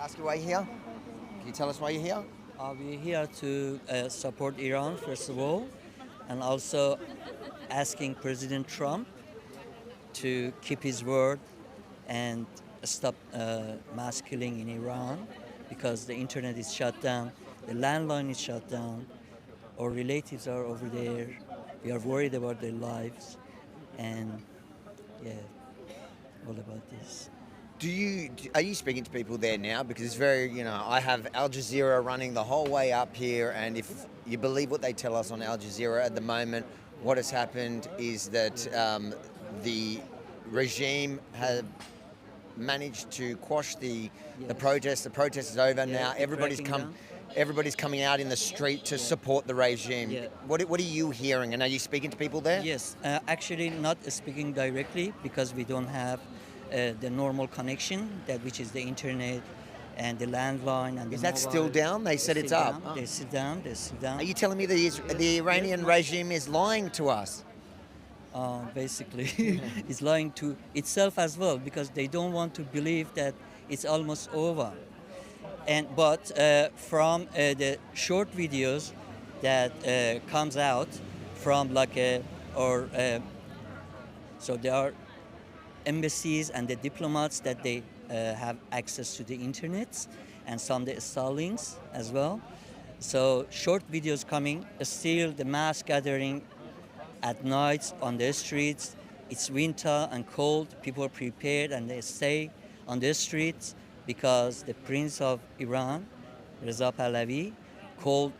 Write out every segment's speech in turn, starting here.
Ask you why you're here. Can you tell us why you're here? We're here to support Iran, first of all, and also asking President Trump to keep his word and stop mass killing in Iran because the internet is shut down, the landline is shut down, our relatives are over there, we are worried about their lives, and yeah, all about this. Are you speaking to people there now? Because it's very, I have Al Jazeera running the whole way up here, and if you believe what they tell us on Al Jazeera at the moment, what has happened is that the regime have managed to quash the Yes. protest. The protest is over Yeah, now. the cracking down. Everybody's coming out in the street to support the regime. Yeah. What are you hearing? And are you speaking to people there? Yes, actually not speaking directly because we don't have the normal connection, that which is the internet and the landline and Is the that still mobile. down? They said it's up. They sit down. They sit down. Are you telling me the Iranian regime is lying to us? Basically, it's lying to itself as well because they don't want to believe that it's almost over. But from the short videos that comes out from so there are embassies and the diplomats that they have access to the internet and some the Starlinks as well. So short videos coming, still the mass gathering at nights on the streets. It's winter and cold. People are prepared and they stay on the streets because the Prince of Iran, Reza Pahlavi, called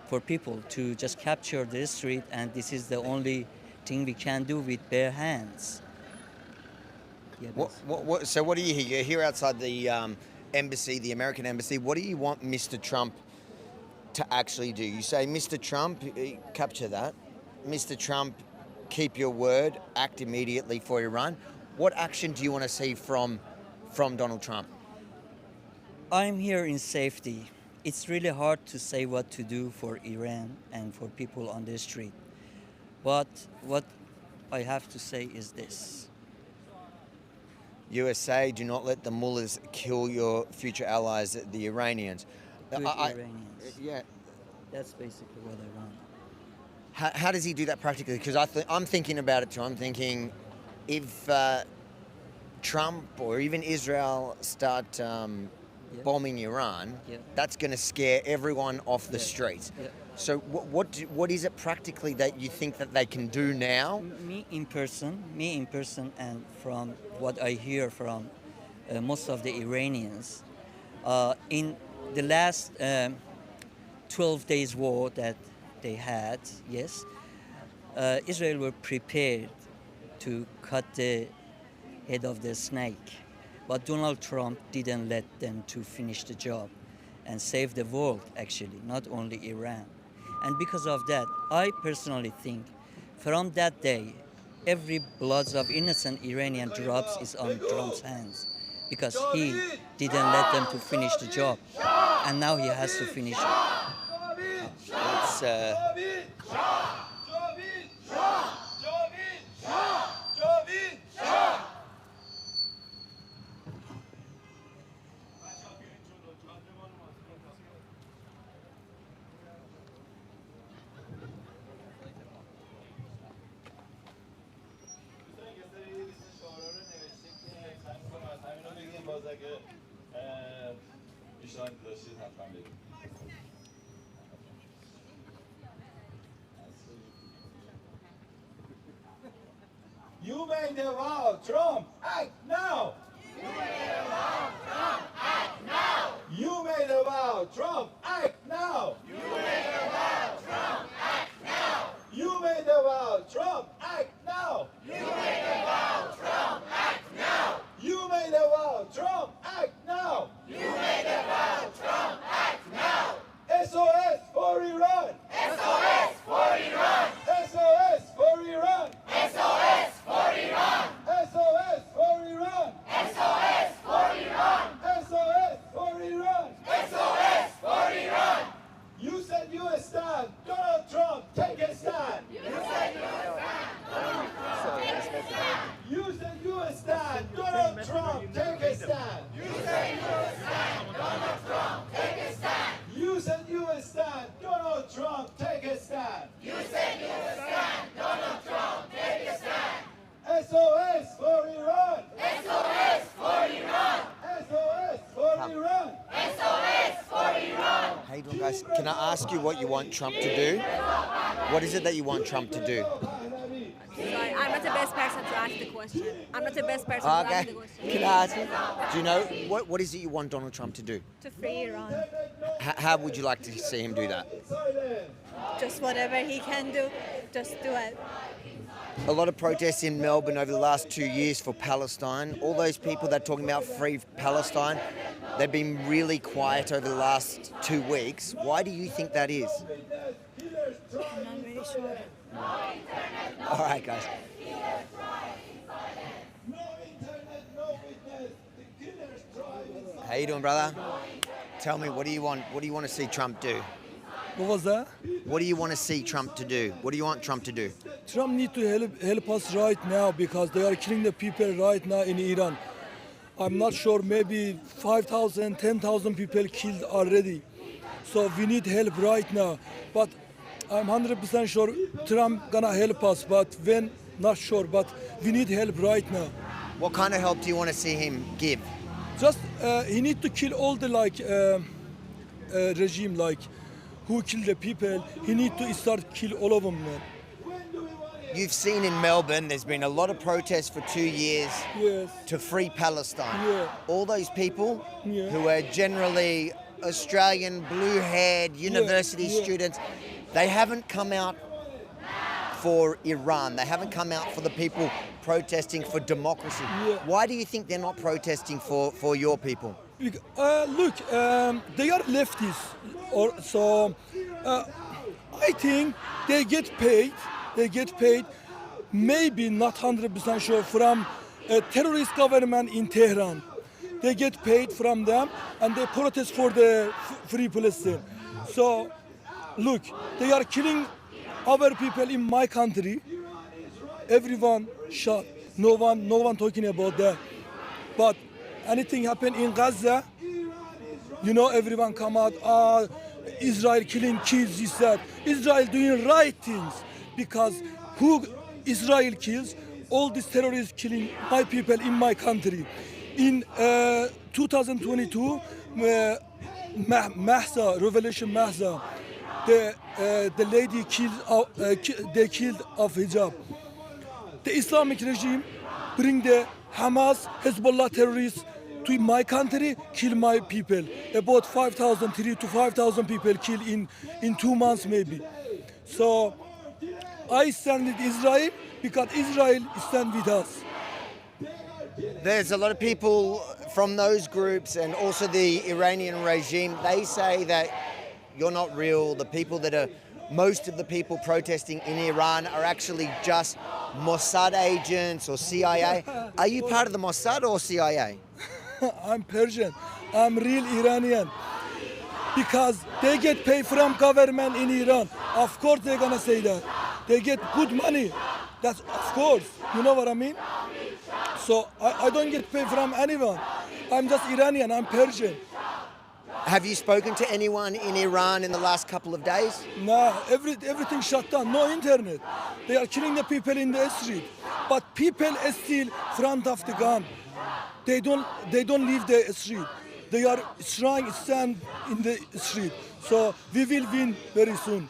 for people to just capture the street, and this is the only thing we can do with bare hands. Yeah, So what do you hear? You're here outside the embassy, the American embassy. What do you want Mr. Trump to actually do? You say, Mr. Trump, capture that. Mr. Trump, keep your word, act immediately for Iran. What action do you want to see from Donald Trump? I'm here in safety. It's really hard to say what to do for Iran and for people on the street. But what I have to say is this. USA, do not let the mullahs kill your future allies, the Iranians. Good Iranians. Yeah. That's basically what I want. How does he do that practically? Because I'm thinking about it too. I'm thinking if Trump or even Israel start bombing Iran, that's going to scare everyone off the streets. Yeah. So what is it practically that you think that they can do now? Me in person, and from what I hear from most of the Iranians, in the last 12 days war that they had, yes, Israel were prepared to cut the head of the snake, but Donald Trump didn't let them to finish the job and save the world, actually, not only Iran. And because of that, I personally think from that day, every blood of innocent Iranian drops is on Trump's hands because he didn't let them to finish the job, and now he has to finish it. It's You made the vow, Trump, act now! You made the vow, Trump, act now! You made the vow, Trump, act now! You made the vow, Trump, act now! You made the vow, Trump, act now! You made the vow, Trump, act now! You made the vow, Trump, act now! You made the vow, Trump, act now! SOS for Iran! SOS for Iran! SOS for Iran! SOS for Iran! SOS for Iran! SOS for Iran! SOS for Iran! SOS for Iran! guys, can I ask you what you want Trump to do? What is it that you want Trump to do? Sorry, I'm not the best person to ask the question. I'm not the best person to ask Okay. the question. Can I ask you? Do you know what is it you want Donald Trump to do? To free Iran. How would you like to see him do that? Just whatever he can do, just do it. A lot of protests in Melbourne over the last 2 years for Palestine. All those people that are talking about free Palestine, they've been really quiet over the last 2 weeks. Why do you think that is? I'm not really sure. All right, guys. How you doing, brother? Tell me, what do you want? What do you want to see Trump do? What was that? What do you want to see Trump to do? What do you want Trump to do? Trump need to help us right now because they are killing the people right now in Iran. I'm not sure, maybe 5,000, 10,000 people killed already. So we need help right now. But I'm 100% sure Trump gonna help us, but when, not sure, but we need help right now. What kind of help do you want to see him give? Just, he need to kill all the regime, who kill the people. He need to start kill all of them, man. You've seen in Melbourne, there's been a lot of protests for 2 years Yes. to free Palestine. Yeah. All those people Yeah. who are generally Australian, blue-haired university yeah. students, they haven't come out for Iran. They haven't come out for the people protesting for democracy. Yeah. Why do you think they're not protesting for your people? Look, they are leftists, I think they get paid. They get paid, maybe not 100% sure, from a terrorist government in Tehran. They get paid from them, and they protest for the free Palestine. So, look, they are killing our people in my country. Everyone shot. No one talking about that. But anything happen in Gaza, everyone come out, Israel killing kids, he said. Israel doing right things because who Israel kills, all these terrorists killing my people in my country. In 2022, Mahsa, Revelation Mahsa, the lady they killed of hijab. The Islamic regime bring the Hamas, Hezbollah terrorists to my country, kill my people. About 3,000 to 5,000 people killed in 2 months maybe. So I stand with Israel because Israel stand with us. There's a lot of people from those groups and also the Iranian regime. They say that you're not real. The people that are, most of the people protesting in Iran are actually just Mossad agents or CIA. Are you part of the Mossad or CIA? I'm Persian. I'm real Iranian. Because they get paid from government in Iran. Of course they're gonna say that. They get good money. That's of course. You know what I mean? So I don't get paid from anyone. I'm just Iranian. I'm Persian. Have you spoken to anyone in Iran in the last couple of days? Nah, everything shut down. No internet. They are killing the people in the street. But people are still front of the gun. They don't leave the street. They are stand in the street. So we will win very soon.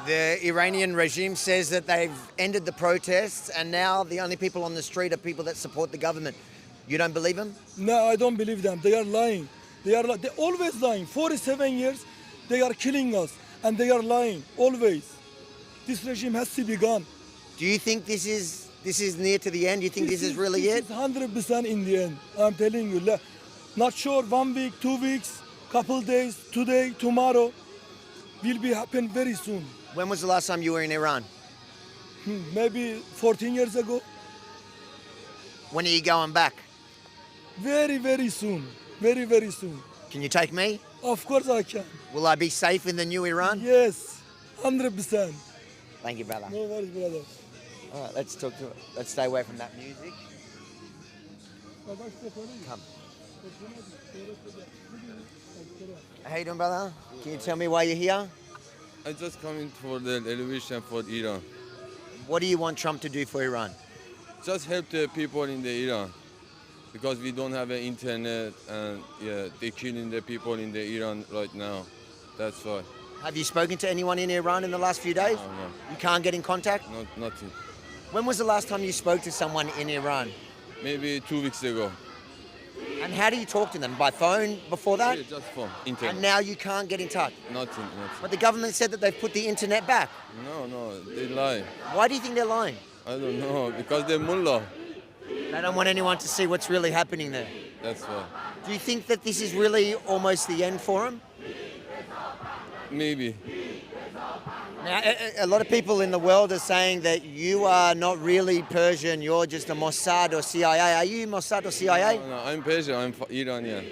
The Iranian regime says that they've ended the protests and now the only people on the street are people that support the government. You don't believe them? No, I don't believe them. They are lying. They're always lying. 47 years, they are killing us, and they are lying always. This regime has to be gone. Do you think this is near to the end? Do you think this is really it? This is 100% in the end. I'm telling you. Not sure. 1 week, 2 weeks, couple days. Today, tomorrow, will be happen very soon. When was the last time you were in Iran? Maybe 14 years ago. When are you going back? Very, very soon. Very, very soon. Can you take me? Of course I can. Will I be safe in the new Iran? Yes, 100%. Thank you, brother. No worries, brother. All right, let's stay away from that music. Come. How you doing, brother? Can you tell me why you're here? I just coming for the elevation for Iran. What do you want Trump to do for Iran? Just help the people in the Iran. Because we don't have an internet and they're killing the people in the Iran right now. That's why. Have you spoken to anyone in Iran in the last few days? No. You can't get in contact? Nothing. When was the last time you spoke to someone in Iran? Maybe 2 weeks ago. And how do you talk to them? By phone before that? Yeah, just phone, internet. And now you can't get in touch. Nothing. But the government said that they've put the internet back. No, they lie. Why do you think they're lying? I don't know, because they're mullah. They don't want anyone to see what's really happening there. That's why. Do you think that this is really almost the end for them? Maybe. Now, a lot of people in the world are saying that you are not really Persian, you're just a Mossad or CIA. Are you Mossad or CIA? No, I'm Persian, I'm Iranian.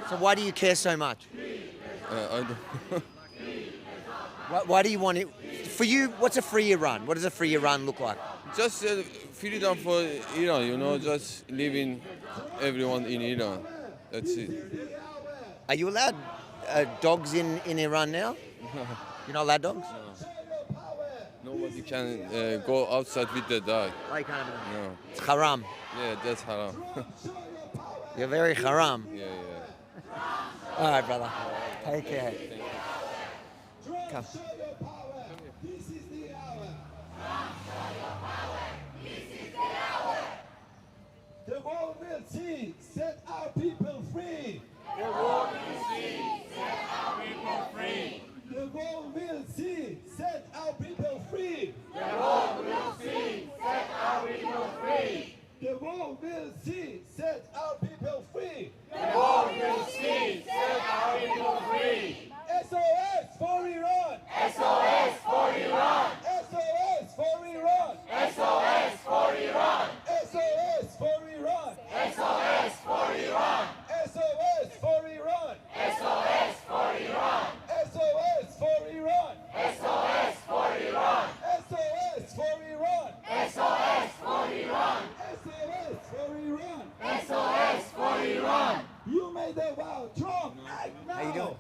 So why do you care so much? I don't Why do you want it? For you, what's a free Iran? What does a free Iran look like? Just freedom for Iran, just leaving everyone in Iran. That's it. Are you allowed dogs in Iran now? You're not allowed dogs? Nobody can go outside with the dog. I can't. No. It's haram. Yeah, that's haram. You're very haram. yeah. All right, brother. Take care. Come. The world will see, set our people free. The world will see, set our people free. The world will see, set our people free. The world will see, set our people free. The world will see, set our people free. The world will see, set our people free. SOS for Iran! SOS for Iran. SOS for Iran! SOS for Iran. SOS for Iran! SOS for Iran. SOS for Iran! SOS for Iran. SOS for Iran! SOS for Iran. SOS for Iran! SOS for Iran. SOS for Iran! SOS for Iran. You made a vow, Trump, act now! How you doing?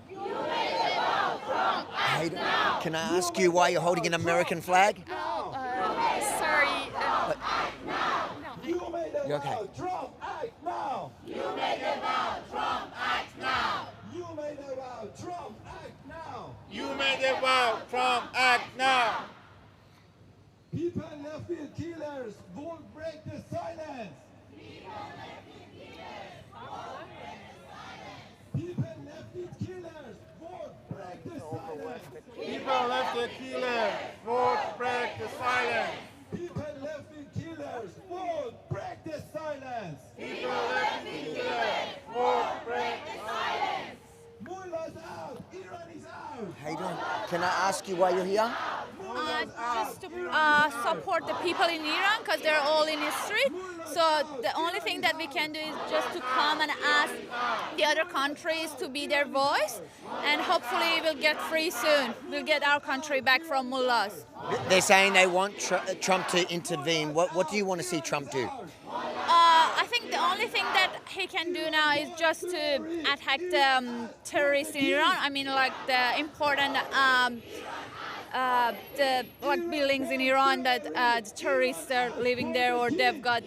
Act now. Can I ask you why you're holding an American flag? Sorry. You made a You okay? vow, Trump, act now! You made a vow, Trump, act now. You made a vow, Trump, act now! You made a vow, Trump, act now. People left with killers won't break the silence! People left with killers won't break the silence! People left the killer, won't break the silence. People left with killers won't break the silence! People left the killer, won't break the silence. Mullah's out! Iran is out! How you doing? Can I ask you why you're here? Just to support the people in Iran because they're all in the street. So the only thing that we can do is just to come and ask the other countries to be their voice, and hopefully we'll get free soon. We'll get our country back from mullahs. They're saying they want Trump to intervene. What do you want to see Trump do? I think the only thing that he can do now is just to attack the terrorists in Iran. I mean, like the important buildings in Iran that the terrorists are living there, or they've got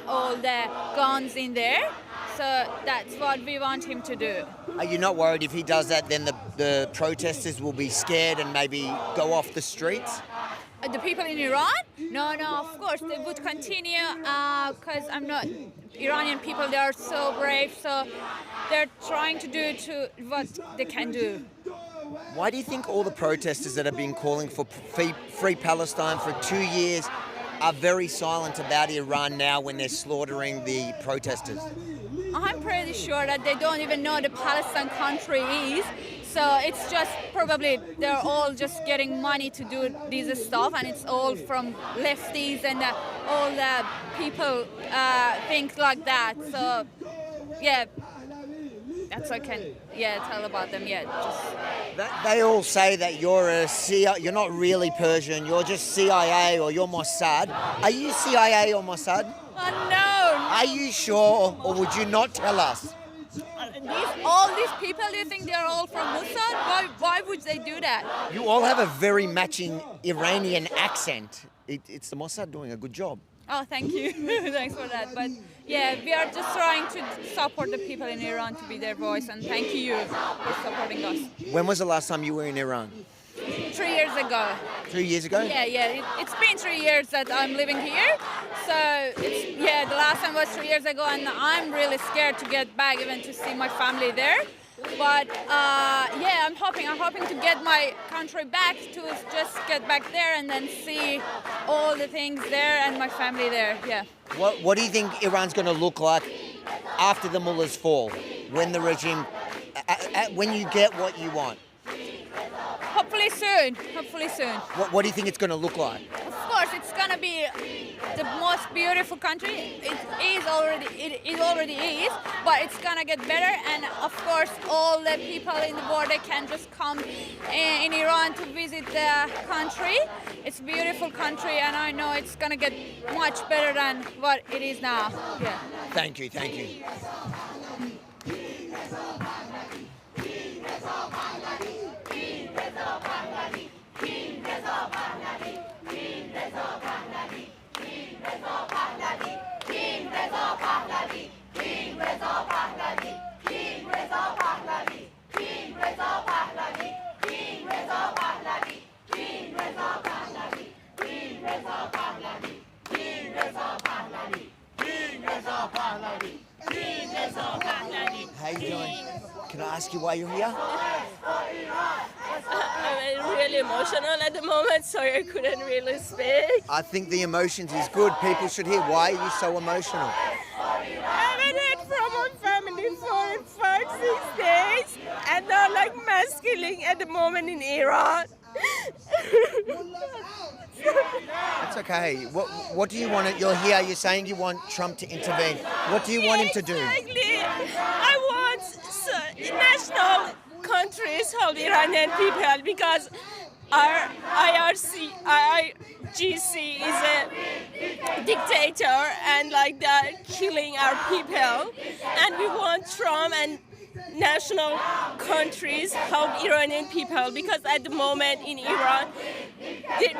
all the guns in there. So that's what we want him to do. Are you not worried if he does that, then the protesters will be scared and maybe go off the streets? The people in Iran? No, of course they would continue because I'm not Iranian people. They are so brave, so they're trying to do what they can do. Why do you think all the protesters that have been calling for free Palestine for 2 years are very silent about Iran now when they're slaughtering the protesters? I'm pretty sure that they don't even know the Palestine country is. So it's just probably they're all just getting money to do this stuff, and it's all from lefties and all the people think like that. So yeah, that's what I can tell about them. Yeah, They all say that you're not really Persian, you're just CIA or you're Mossad. Are you CIA or Mossad? No. Are you sure, or would you not tell us? All these people, do you think they're all from Mossad? Why would they do that? You all have a very matching Iranian accent. It's the Mossad doing a good job. Oh, thank you. Thanks for that. But yeah, we are just trying to support the people in Iran to be their voice, and thank you for supporting us. When was the last time you were in Iran? 3 years ago. 2 years ago? Yeah. It's been 3 years that I'm living here. So the last time was 3 years ago, and I'm really scared to get back, even to see my family there. But I'm hoping to get my country back, to just get back there and then see all the things there and my family there. Yeah. What do you think Iran's going to look like after the mullahs fall, when the regime, when you get what you want? Hopefully soon. What do you think it's going to look like? Of course, it's gonna be the most beautiful country. It already is, but it's gonna get better. And of course, all the people in the world, they can just come in Iran to visit the country. It's a beautiful country, and I know it's gonna get much better than what it is now. Yeah. Thank you. How you doing? Can I ask you why you're here? I'm really emotional at the moment, so I couldn't really speak. I think the emotions is good. People should hear. Why are you so emotional? I haven't heard from my family for 5-6 days, and they're like mass killing at the moment in Iran. That's okay. What do you want? You're here. You're saying you want Trump to intervene. What do you want him to do? Exactly. I want national countries help Iranian people, because our IGC is a dictator and like that killing our people, and we want Trump and national countries help Iranian people, because at the moment in Iran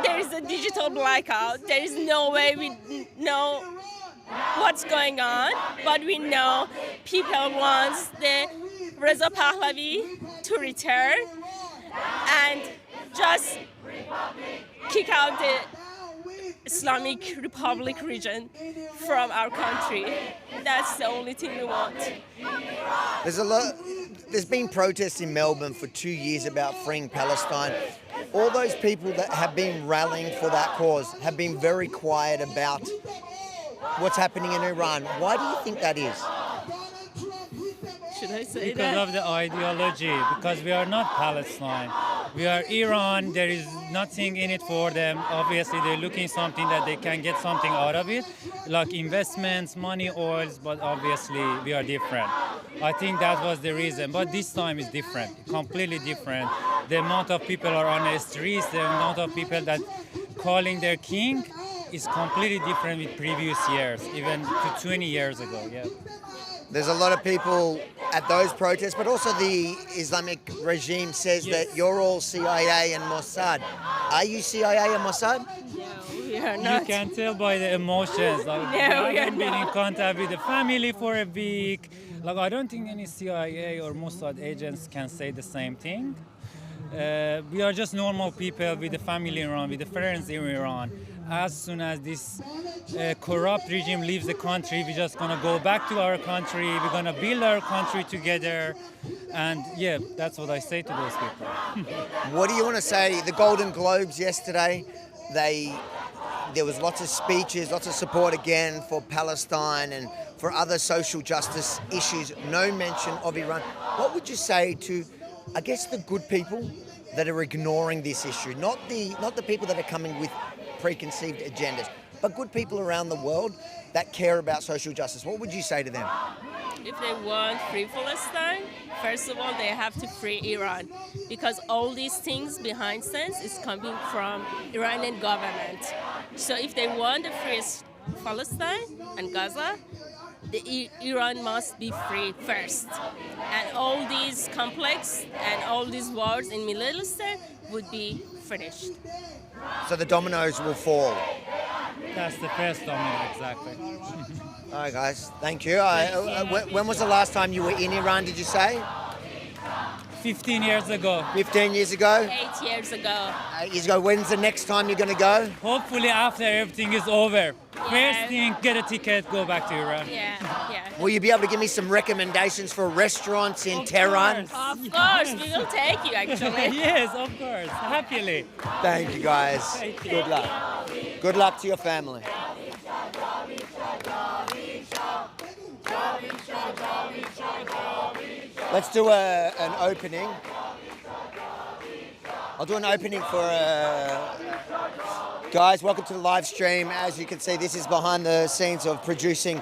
there is a digital blackout. There is no way we know what's going on, but we know people want the Reza Pahlavi to return and just kick out the Islamic Republic region from our country. That's the only thing we want. There's been protests in Melbourne for 2 years about freeing Palestine. All those people that have been rallying for that cause have been very quiet about what's happening in Iran. Why do you think that is? Should I say Because that? of the ideology, because we are not Palestine. We are Iran. There is nothing in it for them. Obviously, they're looking something that they can get something out of it, like investments, money, oils, but obviously we are different. I think that was the reason. But this time is different, completely different. The amount of people are on the streets, the amount of people that calling their king is completely different with previous years, even to 20 years ago. Yeah. There's a lot of people at those protests, but also the Islamic regime says that you're all CIA and Mossad. Are you CIA and Mossad? No, we are You not. can tell by the emotions. Like, No, we I are haven't been in not. contact with the family for a week. Like, I don't think any CIA or Mossad agents can say the same thing. We are just normal people with the family in Iran, with the friends in Iran. As soon as this corrupt regime leaves the country, we're just gonna go back to our country. We're gonna build our country together, and yeah, that's what I say to those people. What do you want to say? The Golden Globes yesterday, there was lots of speeches, lots of support again for Palestine and for other social justice issues. No mention of Iran. What would you say to, I guess, the good people that are ignoring this issue? Not the people that are coming with preconceived agendas, but good people around the world that care about social justice. What would you say to them? If they want free Palestine, first of all, they have to free Iran, because all these things behind scenes is coming from Iranian government. So if they want the free Palestine and Gaza, Iran must be free first. And all these conflicts and all these wars in Middle East would be finished. So the dominoes will fall. That's the first domino, exactly. All right, guys. Thank you. When was the last time you were in Iran, did you say? 15 years ago. 15 years ago? 8 years ago. 8 years ago. When's the next time you're going to go? Hopefully after everything is over. Yeah. First thing, get a ticket, go back to Iran. Yeah, yeah. Will you be able to give me some recommendations for restaurants in Tehran? course. Of course, we will take you actually. Yes, of course. Happily. Thank you, guys. Thank you. Good luck. Good luck to your family. Let's do an opening. I'll do an opening for guys. Welcome to the live stream. As you can see, this is behind the scenes of producing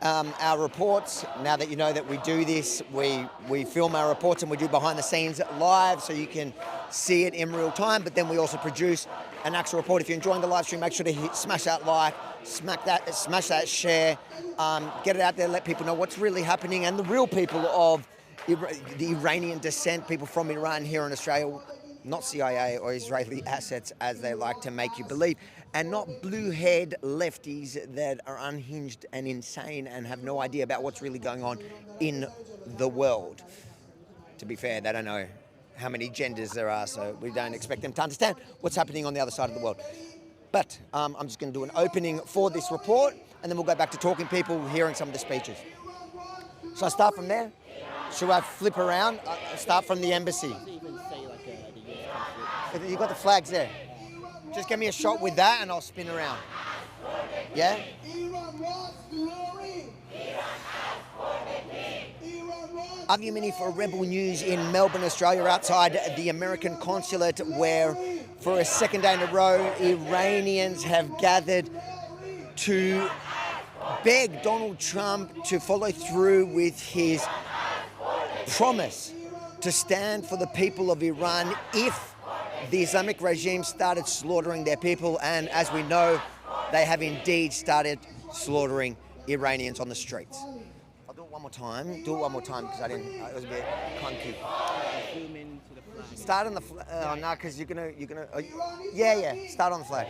our reports. Now that you know that we do this, we film our reports and we do behind the scenes live, so you can see it in real time. But then we also produce an actual report. If you're enjoying the live stream, make sure to smash that like, smash that share, get it out there, let people know what's really happening and the real people of the Iranian descent, people from Iran here in Australia, not CIA or Israeli assets as they like to make you believe, and not blue-haired lefties that are unhinged and insane and have no idea about what's really going on in the world. To be fair, they don't know how many genders there are, so we don't expect them to understand what's happening on the other side of the world. But I'm just going to do an opening for this report, and then we'll go back to talking people, hearing some of the speeches. So I start from there? Should I flip around? Start from the embassy. You got the flags there. Just give me a shot with that and I'll spin around. Yeah? Avi Mini for Rebel News in Melbourne, Australia, outside the American consulate, where for a second day in a row, Iranians have gathered to beg Donald Trump to follow through with his promise to stand for the people of Iran if the Islamic regime started slaughtering their people. And as we know, they have indeed started slaughtering Iranians on the streets. I'll do it one more time. Do it one more time because it was a bit clunky. Start on the flag. No, because you're gonna. Yeah. Start on the flag.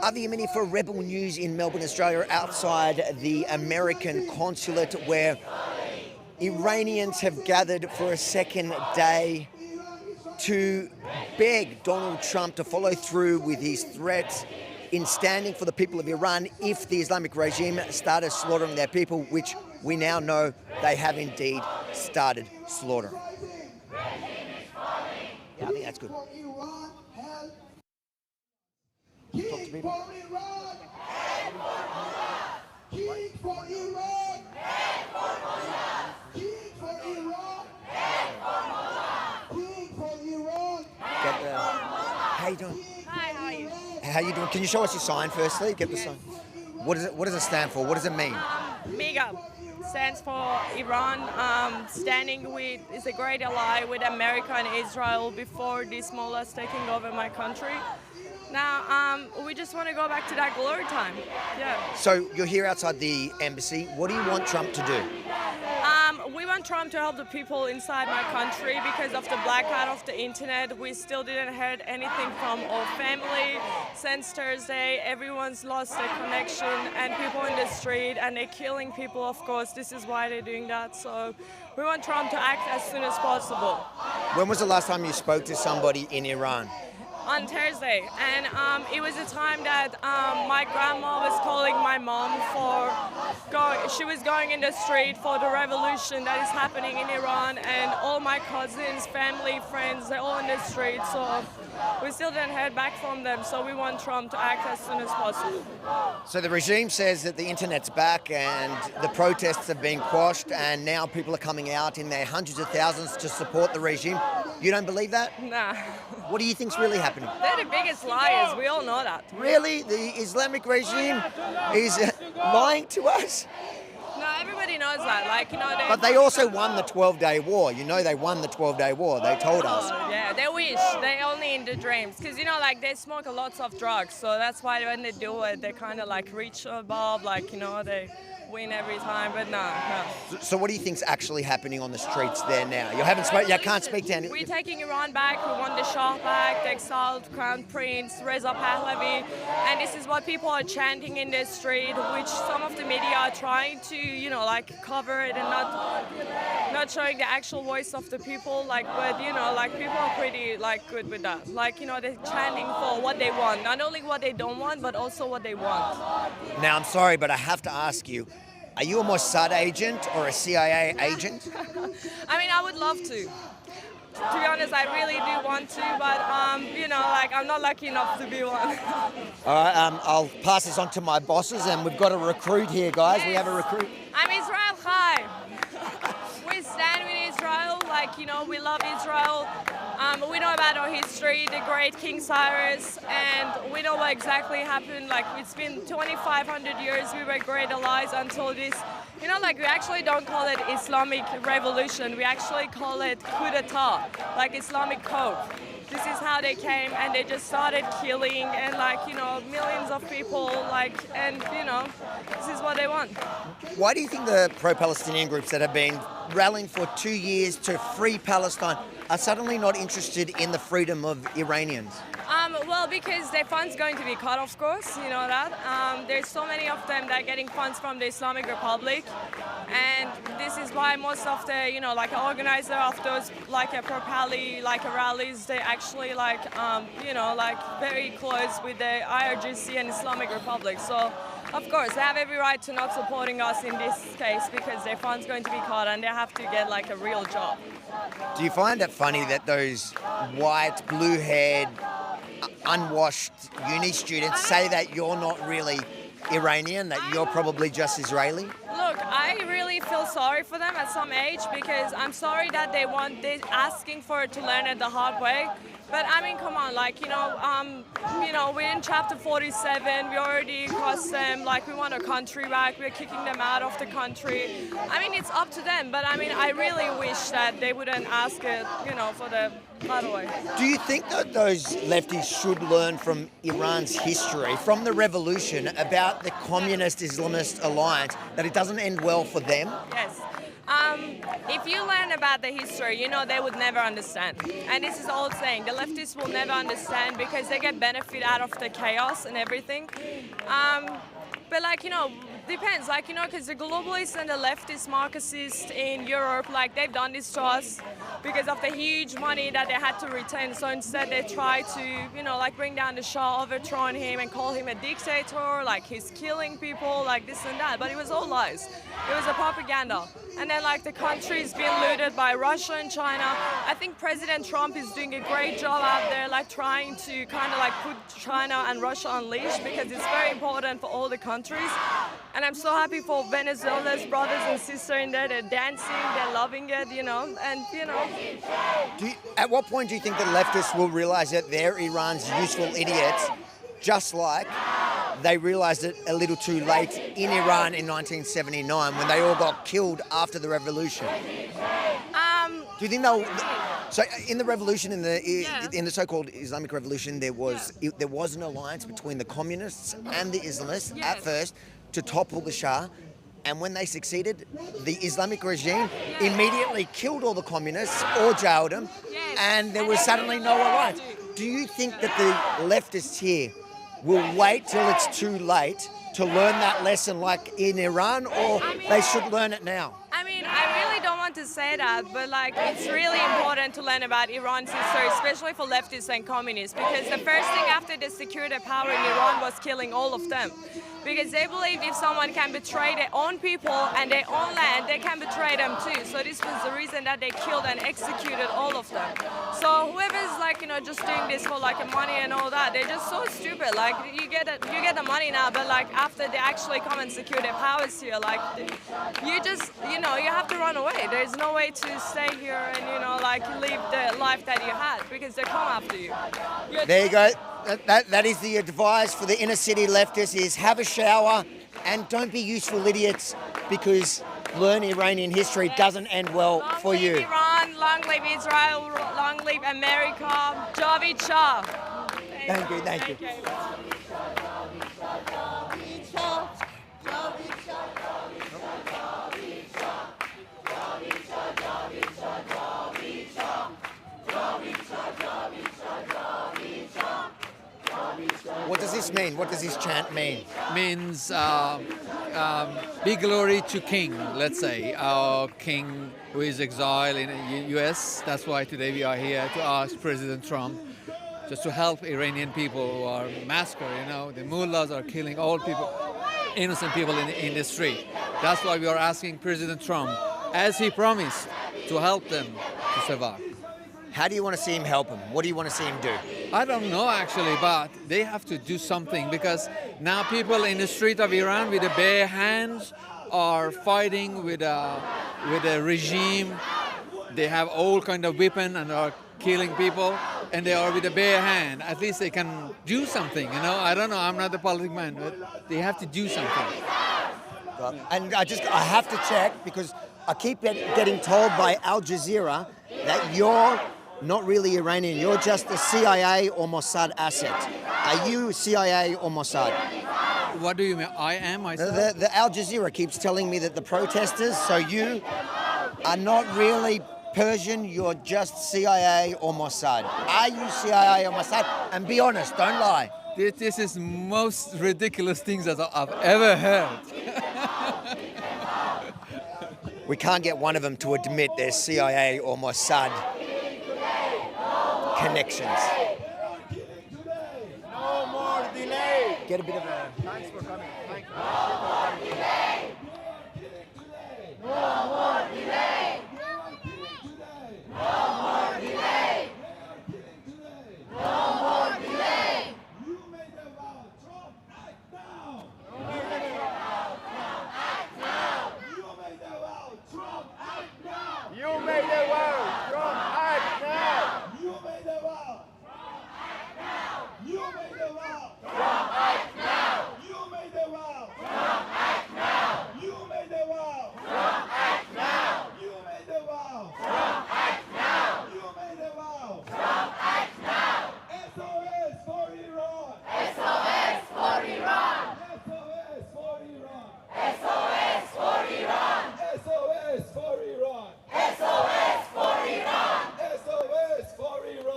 Avi Yemeni for Rebel News in Melbourne, Australia, outside the American consulate, where Iranians have gathered for a second day to beg Donald Trump to follow through with his threats in standing for the people of Iran if the Islamic regime started slaughtering their people, which we now know they have indeed started slaughtering. Yeah, I think that's good. Talk to people. How you doing? Hi, how are you? How you doing? Can you show us your sign firstly? Get the sign. What does it stand for? What does it mean? MEGA stands for Iran standing with, is a great ally with America and Israel before these mullahs taking over my country. Now, we just want to go back to that glory time. Yeah. So you're here outside the embassy. What do you want Trump to do? We want Trump to help the people inside my country because of the blackout of the internet. We still didn't heard anything from our family since Thursday. Everyone's lost their connection and people in the street and they're killing people, of course. This is why they're doing that. So we want Trump to act as soon as possible. When was the last time you spoke to somebody in Iran? On Thursday, and it was a time that my grandma was calling my mom she was going in the street for the revolution that is happening in Iran, and all my cousins, family, friends, they're all in the street, so we still didn't hear back from them, so we want Trump to act as soon as possible. So the regime says that the internet's back and the protests have been quashed and now people are coming out in their hundreds of thousands to support the regime. You don't believe that? Nah. What do you think's really happening? They're the biggest liars, we all know that. Really? The Islamic regime is lying to us? No, everybody knows that. Like, you know, But they also won the 12-day war. You know they won the 12-day war. They told us. Yeah, they wish. They only in the dreams. Because, you know, like, they smoke a lot of drugs. So that's why when they do it, they kind of, like, reach above. Like, you know, they win every time, but no. So what do you think's actually happening on the streets there now? You haven't spoke. You can't speak to any. We're taking Iran back. We want the Shah back, the exiled Crown Prince Reza Pahlavi, and this is what people are chanting in the street, which some of the media are trying to, like cover it and not showing the actual voice of the people. But people are pretty good with that. They're chanting for what they want, not only what they don't want, but also what they want. Now I'm sorry, but I have to ask you. Are you a Mossad agent or a CIA agent? I would love to. To be honest, I really do want to, but I'm not lucky enough to be one. All right, I'll pass this on to my bosses, and we've got a recruit here, guys. Yes. We have a recruit. I'm Israel Chai. We stand with Israel, we love Israel. We know about our history, the great King Cyrus, and we know what exactly happened. It's been 2,500 years, we were great allies until this. We actually don't call it Islamic revolution, we actually call it coup d'etat, Islamic code. This is how they came, and they just started killing and millions of people, this is what they want. Why do you think the pro-Palestinian groups that have been rallying for 2 years to free Palestine are suddenly not interested in the freedom of Iranians? Well, because their funds going to be cut, of course, you know that. There's so many of them that are getting funds from the Islamic Republic, and this is why most of the, organizer of those, pro-Pali, rallies, they actually, very close with the IRGC and Islamic Republic. So, of course, they have every right to not supporting us in this case because their funds going to be cut and they have to get, a real job. Do you find it funny that those white, blue-haired, unwashed uni students say that you're not really Iranian, that you're probably just Israeli? Look, I really feel sorry for them at some age because I'm sorry that they're asking for it to learn it the hard way. But come on, we're in chapter 47, we already crossed them, we want our country back, we're kicking them out of the country. It's up to them, but I really wish that they wouldn't ask it, for the hard way. Do you think that those lefties should learn from Iran's history, from the revolution, about the communist-Islamist alliance, that it doesn't end well for them? Yes. If you learn about the history, they would never understand. And this is the old saying, the leftists will never understand because they get benefit out of the chaos and everything. But depends, because the globalists and the leftist Marxists in Europe, they've done this to us because of the huge money that they had to retain. So instead they try to, bring down the Shah, overthrow him and call him a dictator, he's killing people, this and that. But it was all lies. It was a propaganda. And then, the country's being looted by Russia and China. I think President Trump is doing a great job out there, trying to put China and Russia on leash because it's very important for all the countries. And I'm so happy for Venezuela's brothers and sisters in there. They're dancing, they're loving it, At what point do you think the leftists will realize that they're Iran's useful idiots, just like they realized it a little too late in Iran in 1979 when they all got killed after the revolution? Do you think they'll? So in the revolution, in the so-called Islamic Revolution, there was an alliance between the communists and the Islamists at first to topple the Shah. And when they succeeded, the Islamic regime immediately killed all the communists or jailed them, and there was suddenly no alliance. Do you think that the leftists here will wait till it's too late to learn that lesson like in Iran, or they should learn it now? I really don't want to say that, but it's really important to learn about Iran's history, especially for leftists and communists, because the first thing after they secured the power in Iran was killing all of them. Because they believed if someone can betray their own people and their own land, they can betray them too. So this was the reason that they killed and executed all of them. So whoever's just doing this for money and all that, they're just so stupid. You get the money now, but after they actually come and secure their powers here, you just you have to run away. There's no way to stay here and live the life that you had because they come after you. There you go. That is the advice for the inner city leftists: is have a shower and don't be useful idiots, because learn Iranian history doesn't end well for you. Long live Iran, long live Israel, long live America. Javid Shah. Thank you. this mean? What does this chant mean? Means be glory to King, let's say, our King who is exiled in the US. That's why today we are here to ask President Trump just to help Iranian people who are massacred. The mullahs are killing all people, innocent people in the street. That's why we are asking President Trump, as he promised, to help them to survive. How do you want to see him help him? What do you want to see him do? I don't know actually, but they have to do something because now people in the street of Iran with the bare hands are fighting with a regime. They have all kind of weapon and are killing people, and they are with a bare hand. At least they can do something. I don't know. I'm not a political man, but they have to do something. And I have to check because I keep getting told by Al Jazeera that you're not really Iranian. You're just a CIA or Mossad asset. Are you CIA or Mossad? What do you mean? I am myself? The Al Jazeera keeps telling me that the protesters, so you are not really Persian, you're just CIA or Mossad. Are you CIA or Mossad? And be honest, don't lie. This is most ridiculous things that I've ever heard. We can't get one of them to admit their CIA or Mossad connections. No more delay. Get a bit of a... Thanks for coming. Thank you. No more delay. No more delay. No more delay. You made the vow, Trump, act now. You made the vow, Trump, act now. You made the vow, Trump, act now. You made the vow, Trump, act now. You made the vow, Trump, act now. You made the vow, Trump, act now. You made the vow, Trump, act now. You made the vow, Trump, act now. You made the vow, Trump, act now. You made the vow, Trump, act now. SOS for Iran. SOS for Iran. SOS for Iran. SOS for Iran. SOS for Iran. SOS for Iran. SOS for Iran.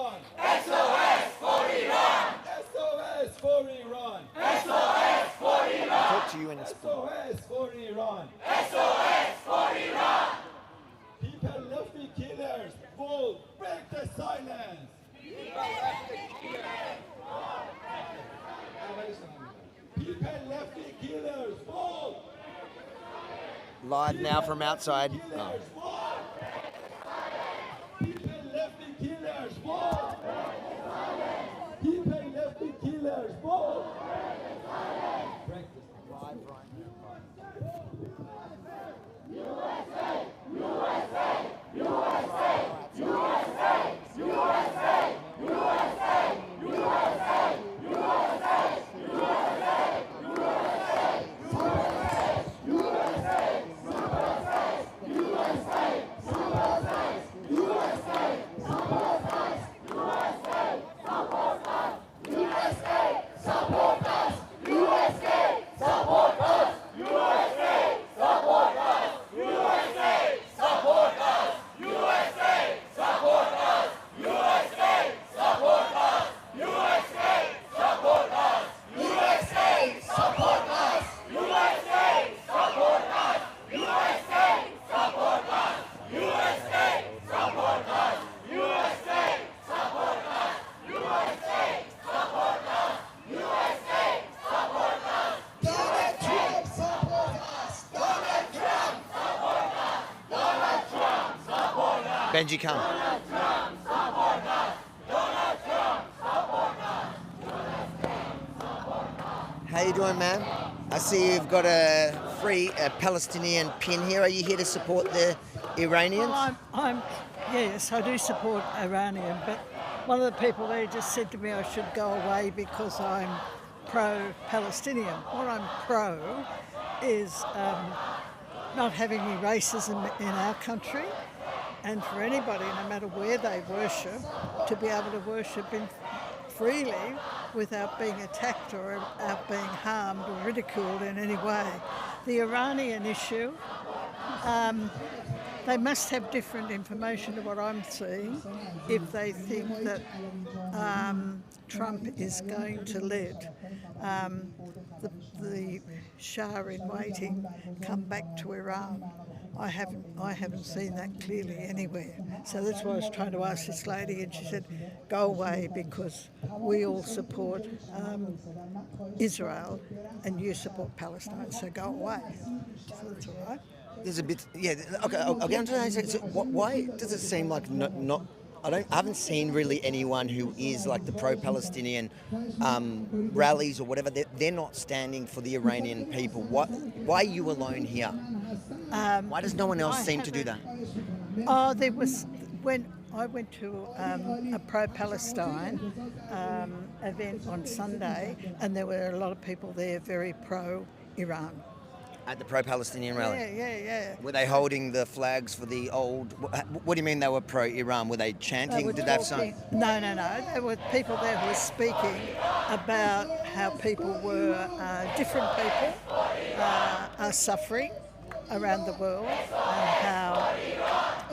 SOS for Iran. SOS for Iran. SOS for Iran. Talk to you in SOS for Iran. SOS for Iran. People left me killers. Bull, break the silence. People left me killers. Bull. Live now from outside. Oh. People left me killers. Bull. People left me killers. Bull. Benji, come. How you doing, man? I see you've got a free Palestinian pin here. Are you here to support the Iranians? Well, yes, I do support Iranian, but one of the people there just said to me I should go away because I'm pro-Palestinian. What I'm pro is not having any racism in our country, and for anybody, no matter where they worship, to be able to worship freely without being attacked or without being harmed or ridiculed in any way. The Iranian issue, They must have different information to what I'm seeing if they think that Trump is going to let the Shah in waiting come back to Iran. I haven't seen that clearly anywhere. So that's why I was trying to ask this lady, and she said, "Go away because we all support Israel, and you support Palestine. So go away." So that's all right. There's a bit, yeah. Okay, I'll get on to that. So why does it seem like not? I haven't seen really anyone who is like the pro-Palestinian rallies or whatever. They're not standing for the Iranian people. Why are you alone here? Why does no one else seem to do that? Oh, there was when I went to a pro-Palestine event on Sunday, and there were a lot of people there very pro-Iran. At the pro-Palestinian rally? Yeah. Were they holding the flags for the old... What do you mean they were pro-Iran? Were they chanting? Did they have some... No. There were people there who were speaking about how people were... different people are suffering around the world, and how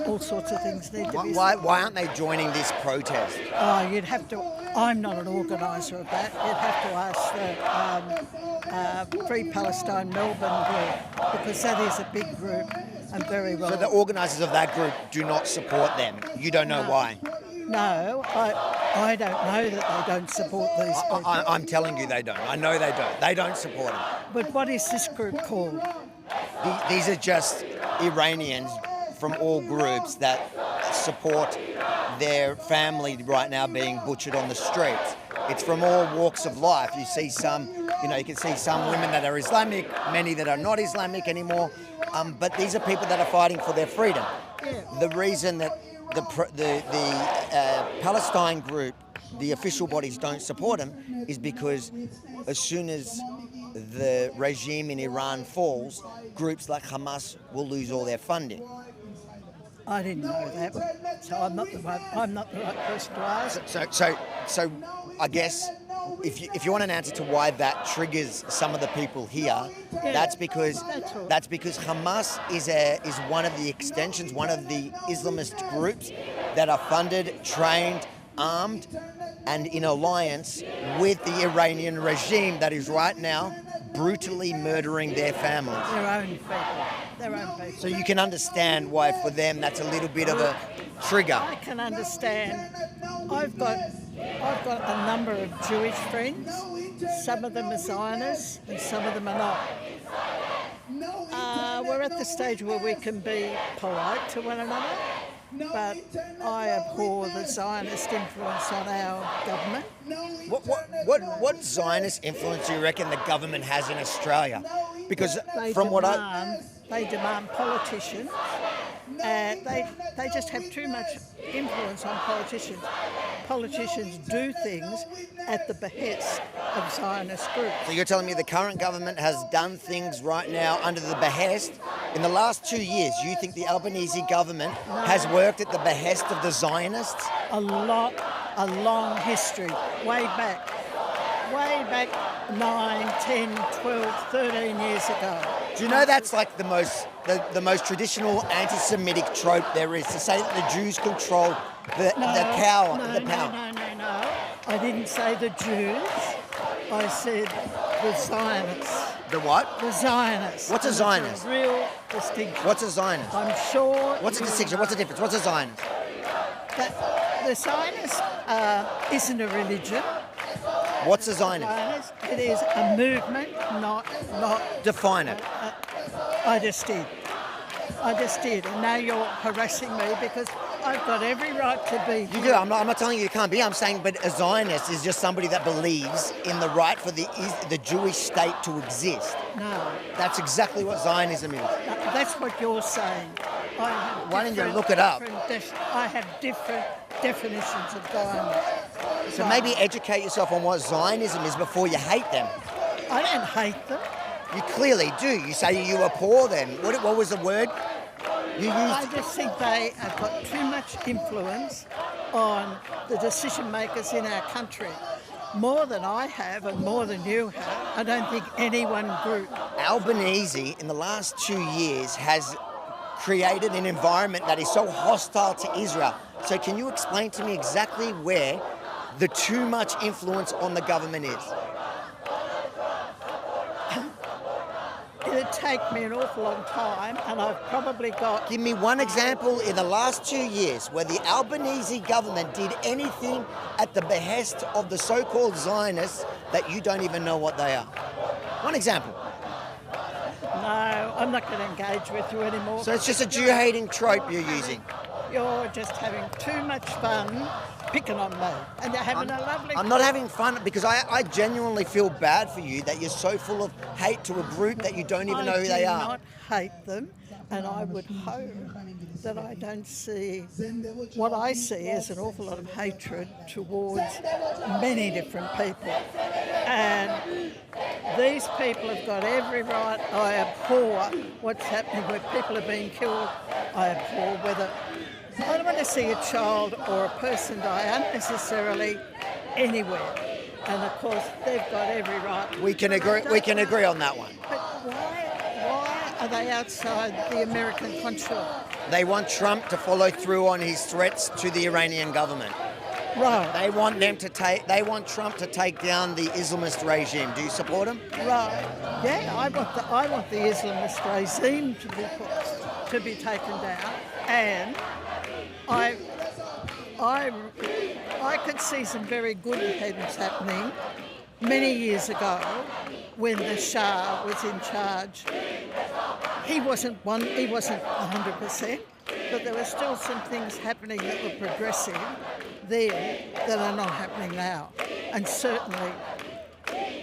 all sorts of things need to be... Why aren't they joining this protest? Oh, you'd have to... I'm not an organiser of that. You'd have to ask the Free Palestine Melbourne group, because that is a big group and very well... So the organisers of that group do not support them? You don't know why? No, I don't know that they don't support these people. I'm telling you they don't. I know they don't. They don't support them. But what is this group called? These are just Iranians from all groups that support their family right now being butchered on the streets. It's from all walks of life. You see some, you can see some women that are Islamic, many that are not Islamic anymore, but these are people that are fighting for their freedom. Yeah. The reason that the Palestine group, the official bodies don't support them is because as soon as the regime in Iran falls, groups like Hamas will lose all their funding. I didn't know that, so I'm not the right person to ask. So I guess if you want an answer to why that triggers some of the people here, that's because Hamas is one of the extensions, one of the Islamist groups that are funded, trained, armed, and in alliance with the Iranian regime that is right now brutally murdering their families. Their own people. So you can understand why for them that's a little bit of a trigger. I can understand. I've got a number of Jewish friends. Some of them are Zionists and some of them are not. We're at the stage where we can be polite to one another, but I abhor the Zionist influence on our government. What Zionist influence do you reckon the government has in Australia? Because they demand politicians, and they just have too much influence on politicians. Politicians do things at the behest of Zionist groups. So you're telling me the current government has done things right now under the behest? In the last 2 years, you think the Albanese government has worked at the behest of the Zionists? A long history, way back 9, 10, 12, 13 years ago. Do you know that's like the most traditional anti-Semitic trope there is, to say that the Jews control the power? No. I didn't say the Jews. I said the Zionists. The what? The Zionists. What's a Zionist? A real distinction. What's a Zionist? I'm sure. What's a distinction? What's the difference? What's a Zionist? The Zionist isn't a religion. What's a Zionist? It is a movement, not. Define it. I just did, and now you're harassing me because I've got every right to be here. You do. I'm not telling you you can't be. I'm saying, but a Zionist is just somebody that believes in the right for the Jewish state to exist. No. That's exactly what Zionism is. That's what you're saying. Why didn't you look it up? I have different definitions of Zionism. So maybe educate yourself on what Zionism is before you hate them. I don't hate them. You clearly do. You say you abhor them. What was the word you used? I just think they have got too much influence on the decision makers in our country. More than I have and more than you have. I don't think any one group. Albanese in the last 2 years has created an environment that is so hostile to Israel. So can you explain to me exactly where the too much influence on the government is? It'd take me an awful long time, and I've probably got... Give me one example in the last 2 years where the Albanese government did anything at the behest of the so-called Zionists that you don't even know what they are. One example. No, I'm not going to engage with you anymore. So it's just a Jew-hating trope you're using. You're just having too much fun picking on me, and you're having a lovely... I'm not having fun because I genuinely feel bad for you that you're so full of hate to a group that you don't even know who they are. I do not hate them, and I would hope that I don't see... What I see is an awful lot of hatred towards many different people. And these people have got every right. I abhor what's happening where people are being killed. I abhor whether... I don't want to see a child or a person die unnecessarily anywhere. And of course, they've got every right. We can agree on that one. But why are they outside the American consulate? They want Trump to follow through on his threats to the Iranian government. Right. They want Trump to take down the Islamist regime. Do you support him? Right. Yeah, I want the Islamist regime to be taken down, and I could see some very good things happening many years ago when the Shah was in charge. He wasn't 100%, but there were still some things happening that were progressive then that are not happening now. And certainly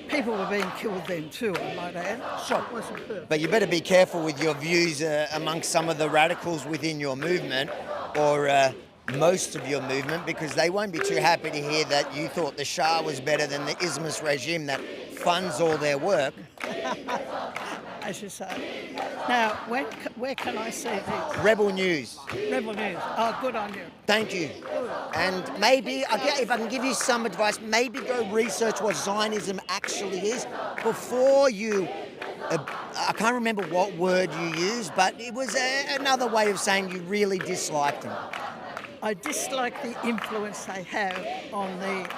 people were being killed then too, I might add. Sure. It wasn't perfect. But you better be careful with your views amongst some of the radicals within your movement, or most of your movement, because they won't be too happy to hear that you thought the Shah was better than the Islamist regime that funds all their work. As you say. Now, where can I see this? Rebel News. Rebel News. Oh, good on you. Thank you. And maybe, if I can give you some advice, maybe go research what Zionism actually is before you... I can't remember what word you used, but it was another way of saying you really disliked them. I dislike the influence they have on the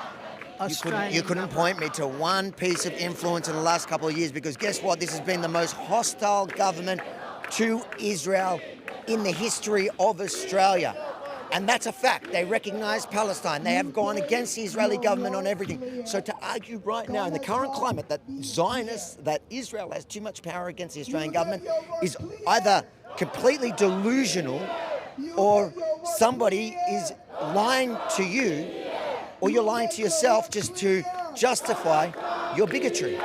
Australian... You couldn't point me to one piece of influence in the last couple of years, because guess what? This has been the most hostile government to Israel in the history of Australia. And that's a fact. They recognise Palestine. They have gone against the Israeli government on everything. So to argue right now in the current climate that that Israel has too much power against the Australian government is either completely delusional, or somebody is lying to you, or you're lying to yourself just to justify your bigotry.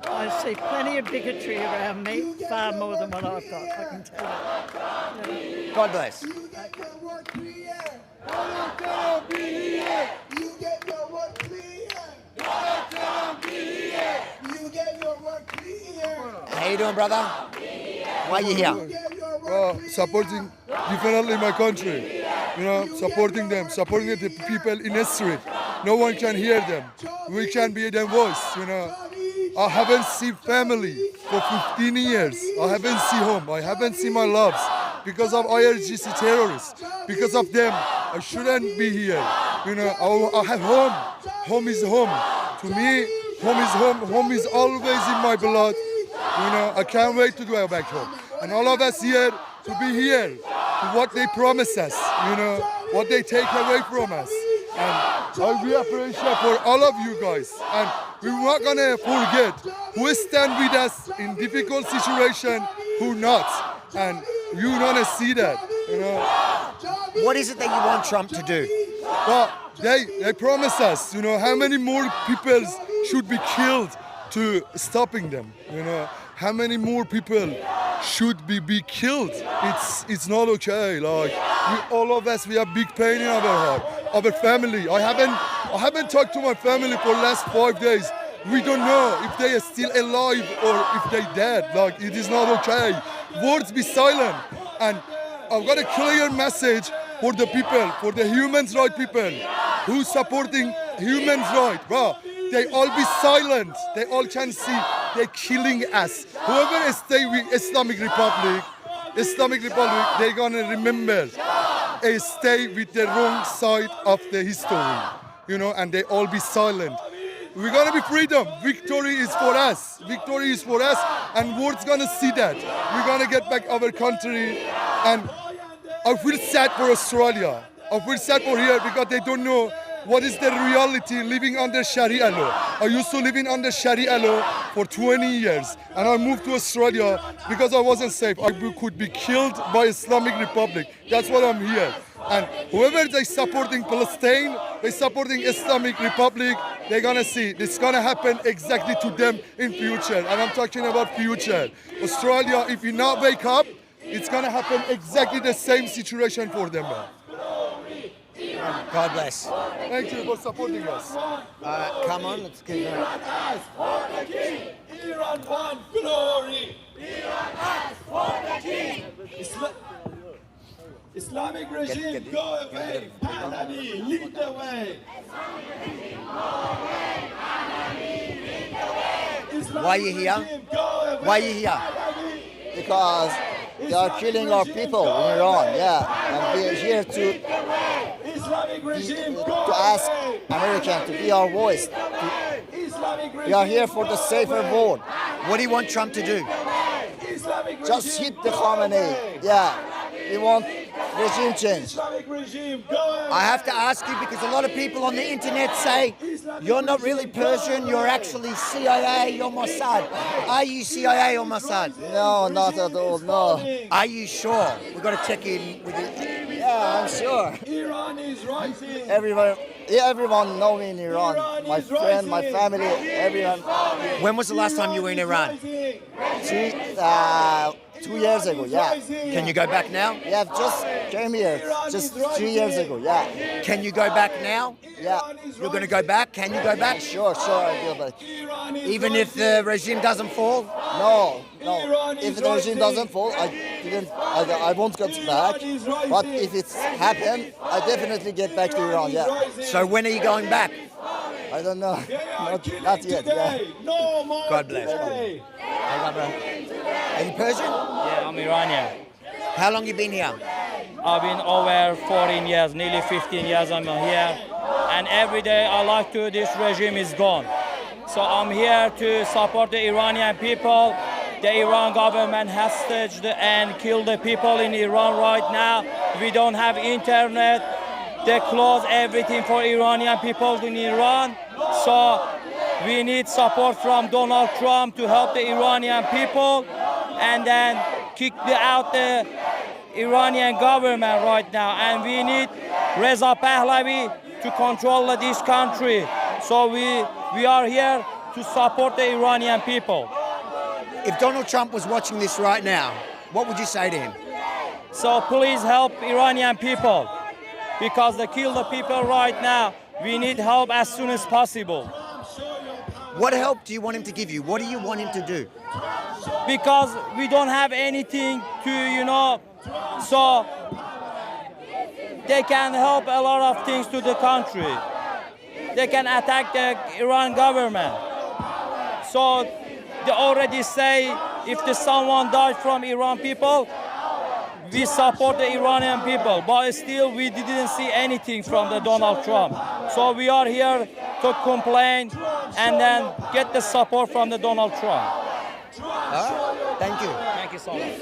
I see plenty of bigotry around me, far more than what I've got, I can tell you. God bless. You get your work clear. Donald Trump be here. You get your work clear. Donald Trump be here. You get your work clear. How you doing, brother? Why are you here? Supporting definitely my country. Supporting them, supporting the people in the street. No one can hear them. We can be their voice, I haven't seen family for 15 years. I haven't seen home. I haven't seen my loves because of IRGC terrorists. Because of them, I shouldn't be here. I have home. Home is home. To me, home is home. Home is always in my blood. I can't wait to go back home. And all of us here to be here, to what they promise us, what they take away from us. And I really appreciate for all of you guys. And we're not gonna forget who stand with us in difficult situation, who not. And you're gonna see that, What is it that you want Trump to do? Well, they promise us, how many more people should be killed to stopping them, how many more people should be killed. It's not okay. All of us, we have big pain in our heart, our family. I haven't talked to my family for the last 5 days. We don't know if they are still alive or if they dead. It is not okay. Words be silent. And I've got a clear message for the people, for the human rights people who supporting human rights. Bro, they all be silent. They all can see they're killing us. Whoever stay with Islamic Republic, they're gonna remember stay with the wrong side of the history, and they all be silent. We're gonna be freedom. Victory is for us. Victory is for us, and world's gonna see that. We're gonna get back our country, and I feel sad for Australia. I feel sad for here because they don't know what is the reality living under Sharia law. I used to living under Sharia law for 20 years, and I moved to Australia because I wasn't safe. I could be killed by Islamic Republic. That's why I'm here. And whoever they supporting Palestine, they supporting Islamic Republic, they're gonna see this gonna happen exactly to them in future. And I'm talking about future. Australia, if you not wake up, it's gonna happen exactly the same situation for them. God bless. Thank you for supporting us. Come on, let's keep going. Iran won glory. Iran has for the king. Islamic regime, go away. Pahlavi, lead the way. Why are you here? Why are you here? Because they are killing our people in Iran, and we are here to ask Americans to be our voice. We are here for the safer world. What do you want Trump to do? Just hit the Khamenei. We want regime change. I have to ask you because a lot of people on the internet say you're not really Persian, you're actually CIA, you're Mossad. Are you CIA or Mossad? No, not at all, no. Are you sure? We've got to check in with you. Yeah, I'm sure. Iran is rising. Everyone know me in Iran. My friend, my family, everyone. When was the last time you were in Iran? 2 years ago, Can you go back now? Just came here just 3 years ago, Can you go back now? You're going to go back? Can you go back? Sure, I'll go back. Even if the regime doesn't fall? No. If the regime doesn't fall, I won't get back. But if it's happened, I definitely get back to Iran, So when are you going back? I don't know. Not yet, God bless. Are you Persian? Yeah, I'm Iranian. How long you been here? I've been over 14 years, nearly 15 years I'm here. And every day I like to, this regime is gone. So I'm here to support the Iranian people. The Iran government has staged and killed the people in Iran right now. We don't have internet. They close everything for Iranian people in Iran. So we need support from Donald Trump to help the Iranian people and then kick out the Iranian government right now. And we need Reza Pahlavi to control this country. So we are here to support the Iranian people. If Donald Trump was watching this right now, what would you say to him? So please help Iranian people because they kill the people right now. We need help as soon as possible. What help do you want him to give you? What do you want him to do? Because we don't have anything to, so they can help a lot of things to the country. They can attack the Iran government. So they already say if someone died from Iran people, we support the Iranian people, but still we didn't see anything from the Donald Trump. So we are here to complain and then get the support from the Donald Trump. Thank you. Thank you so much.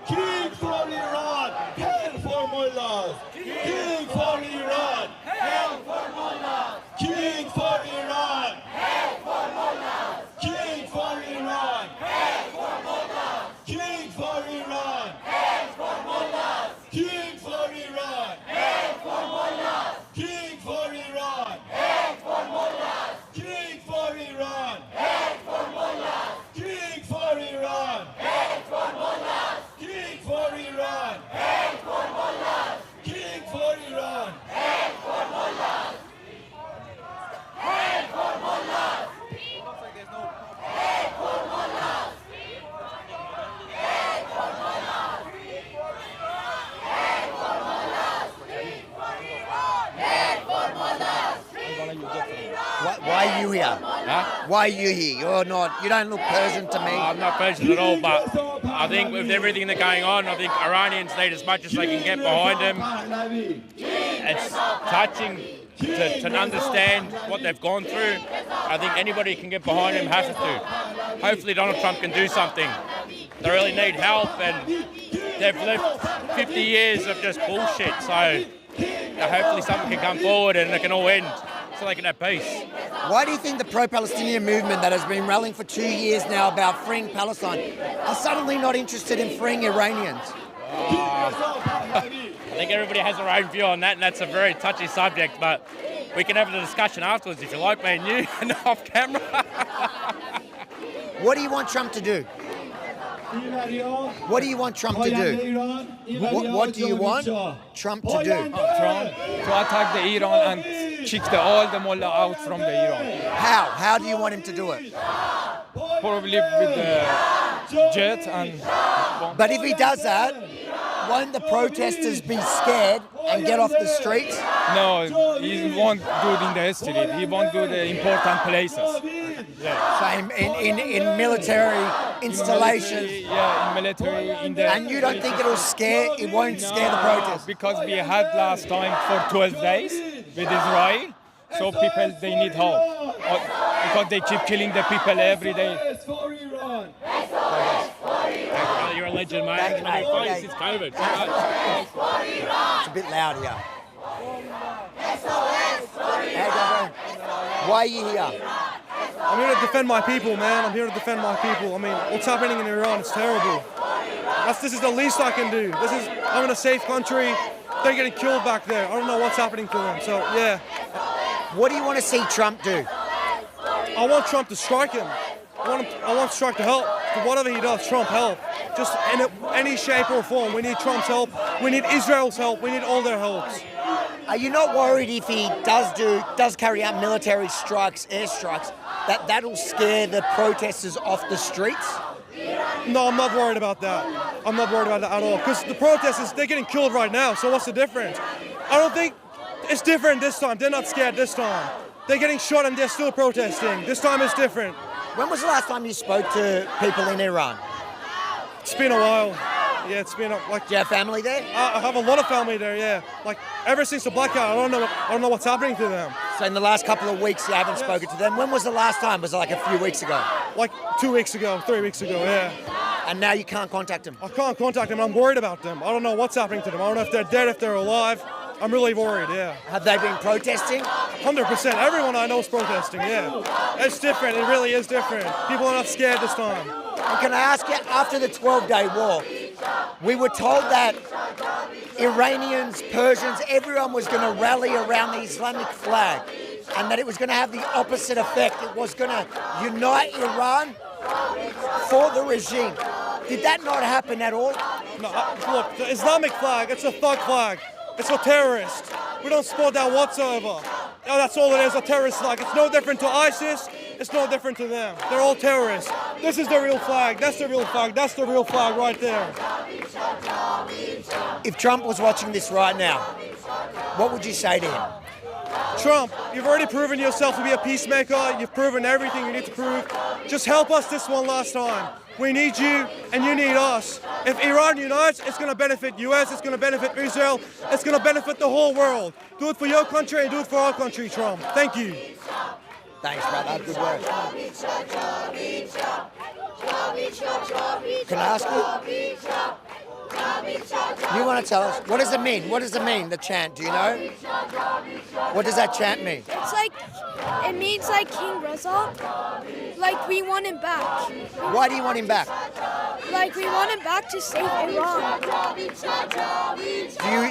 King for Iran, hell for mullahs. King for Iran, hell for mullahs. King for Iran, hell for mullahs. King for Iran, hell for mullahs. King for Iran, hell for mullahs. King for Iran, hell for mullahs. King for Iran, hell for mullahs. King for Iran, hell for mullahs. King for Iran, hell for mullahs. King for Iran, hell for mullahs. King for Iran, hell for mullahs. Hell for mullahs. Hell for mullahs. Hell for mullahs. Hell for mullahs. Hell for mullahs. Why are you here? Huh? Why are you here? You're not. You don't look Persian to me. I'm not Persian at all, but I think with everything that's going on, I think Iranians need as much as they can get behind them. It's touching to understand what they've gone through. I think anybody who can get behind them has to. Hopefully Donald Trump can do something. They really need help, and they've lived 50 years of just bullshit, so hopefully someone can come forward and it can all end so they can have peace. Why do you think the pro-Palestinian movement that has been rallying for 2 years now about freeing Palestine are suddenly not interested in freeing Iranians? I think everybody has their own view on that, and that's a very touchy subject, but we can have a discussion afterwards if you like, me and you, and off camera. What do you want Trump to do? What do you want Trump to do? What do you want Trump to do? Trump to attack the Iran and kick all the mullah out from the Iran. How? How do you want him to do it? Probably with the jet and bomb. But if he does that, won't the protesters be scared and get off the streets? No, he won't do it in the street. He won't do the important places. Yeah. So in military installations. Yeah, in military. And you don't think it won't scare the protesters? Because we had last time for 12 days with Israel, so people, they need help. Because they keep killing the people every day. You're a legend, mate. Thank you, mate. You've been Okay. since COVID. It's a bit loud here. Hey, Gabby. Why are you here? I'm here to defend my people, man. I'm here to defend my people. I mean, what's happening in Iran is terrible. This is the least I can do. I'm in a safe country. They're getting killed back there. I don't know what's happening to them. So, yeah. What do you want to see Trump do? I want Trump to strike him. I want Trump to help. Whatever he does, Trump help. Just in any shape or form. We need Trump's help. We need Israel's help. We need all their helps. Are you not worried if he does carry out military strikes, airstrikes, that'll scare the protesters off the streets? No, I'm not worried about that. I'm not worried about that at all. Because the protesters, they're getting killed right now. So what's the difference? I don't think it's different this time. They're not scared this time. They're getting shot and they're still protesting. This time it's different. When was the last time you spoke to people in Iran? It's been a while. Yeah, it's been like. Do you have family there? I have a lot of family there. Yeah, like ever since the blackout, I don't know what's happening to them. So in the last couple of weeks, you haven't spoken to them. When was the last time? Was it like a few weeks ago? Like 2 weeks ago, 3 weeks ago. Yeah. And now you can't contact them. I can't contact them. I'm worried about them. I don't know what's happening to them. I don't know if they're dead, if they're alive. I'm really worried. Yeah. Have they been protesting? 100%. Everyone I know is protesting. Yeah. It's different. It really is different. People are not scared this time. And can I ask you, after the 12-day war, we were told that Iranians, Persians, everyone was going to rally around the Islamic flag and that it was going to have the opposite effect. It was going to unite Iran for the regime. Did that not happen at all? No, look, the Islamic flag, it's a thug flag. It's for terrorists. We don't support that whatsoever. No, that's all it is, a terrorist flag. It's no different to ISIS. It's no different to them. They're all terrorists. This is the real flag. That's the real flag. That's the real flag right there. If Trump was watching this right now, what would you say to him? Trump, you've already proven yourself to be a peacemaker. You've proven everything you need to prove. Just help us this one last time. We need you and you need us. If Iran unites, it's going to benefit US, it's going to benefit Israel, it's going to benefit the whole world. Do it for your country and do it for our country, Trump. Thank you. Thanks, brother. Good work. Can I ask you? You want to tell us? What does it mean? What does it mean, the chant? Do you know? What does that chant mean? It's like, it means like King Reza. Like we want him back. Why do you want him back? Like we want him back to save Iran.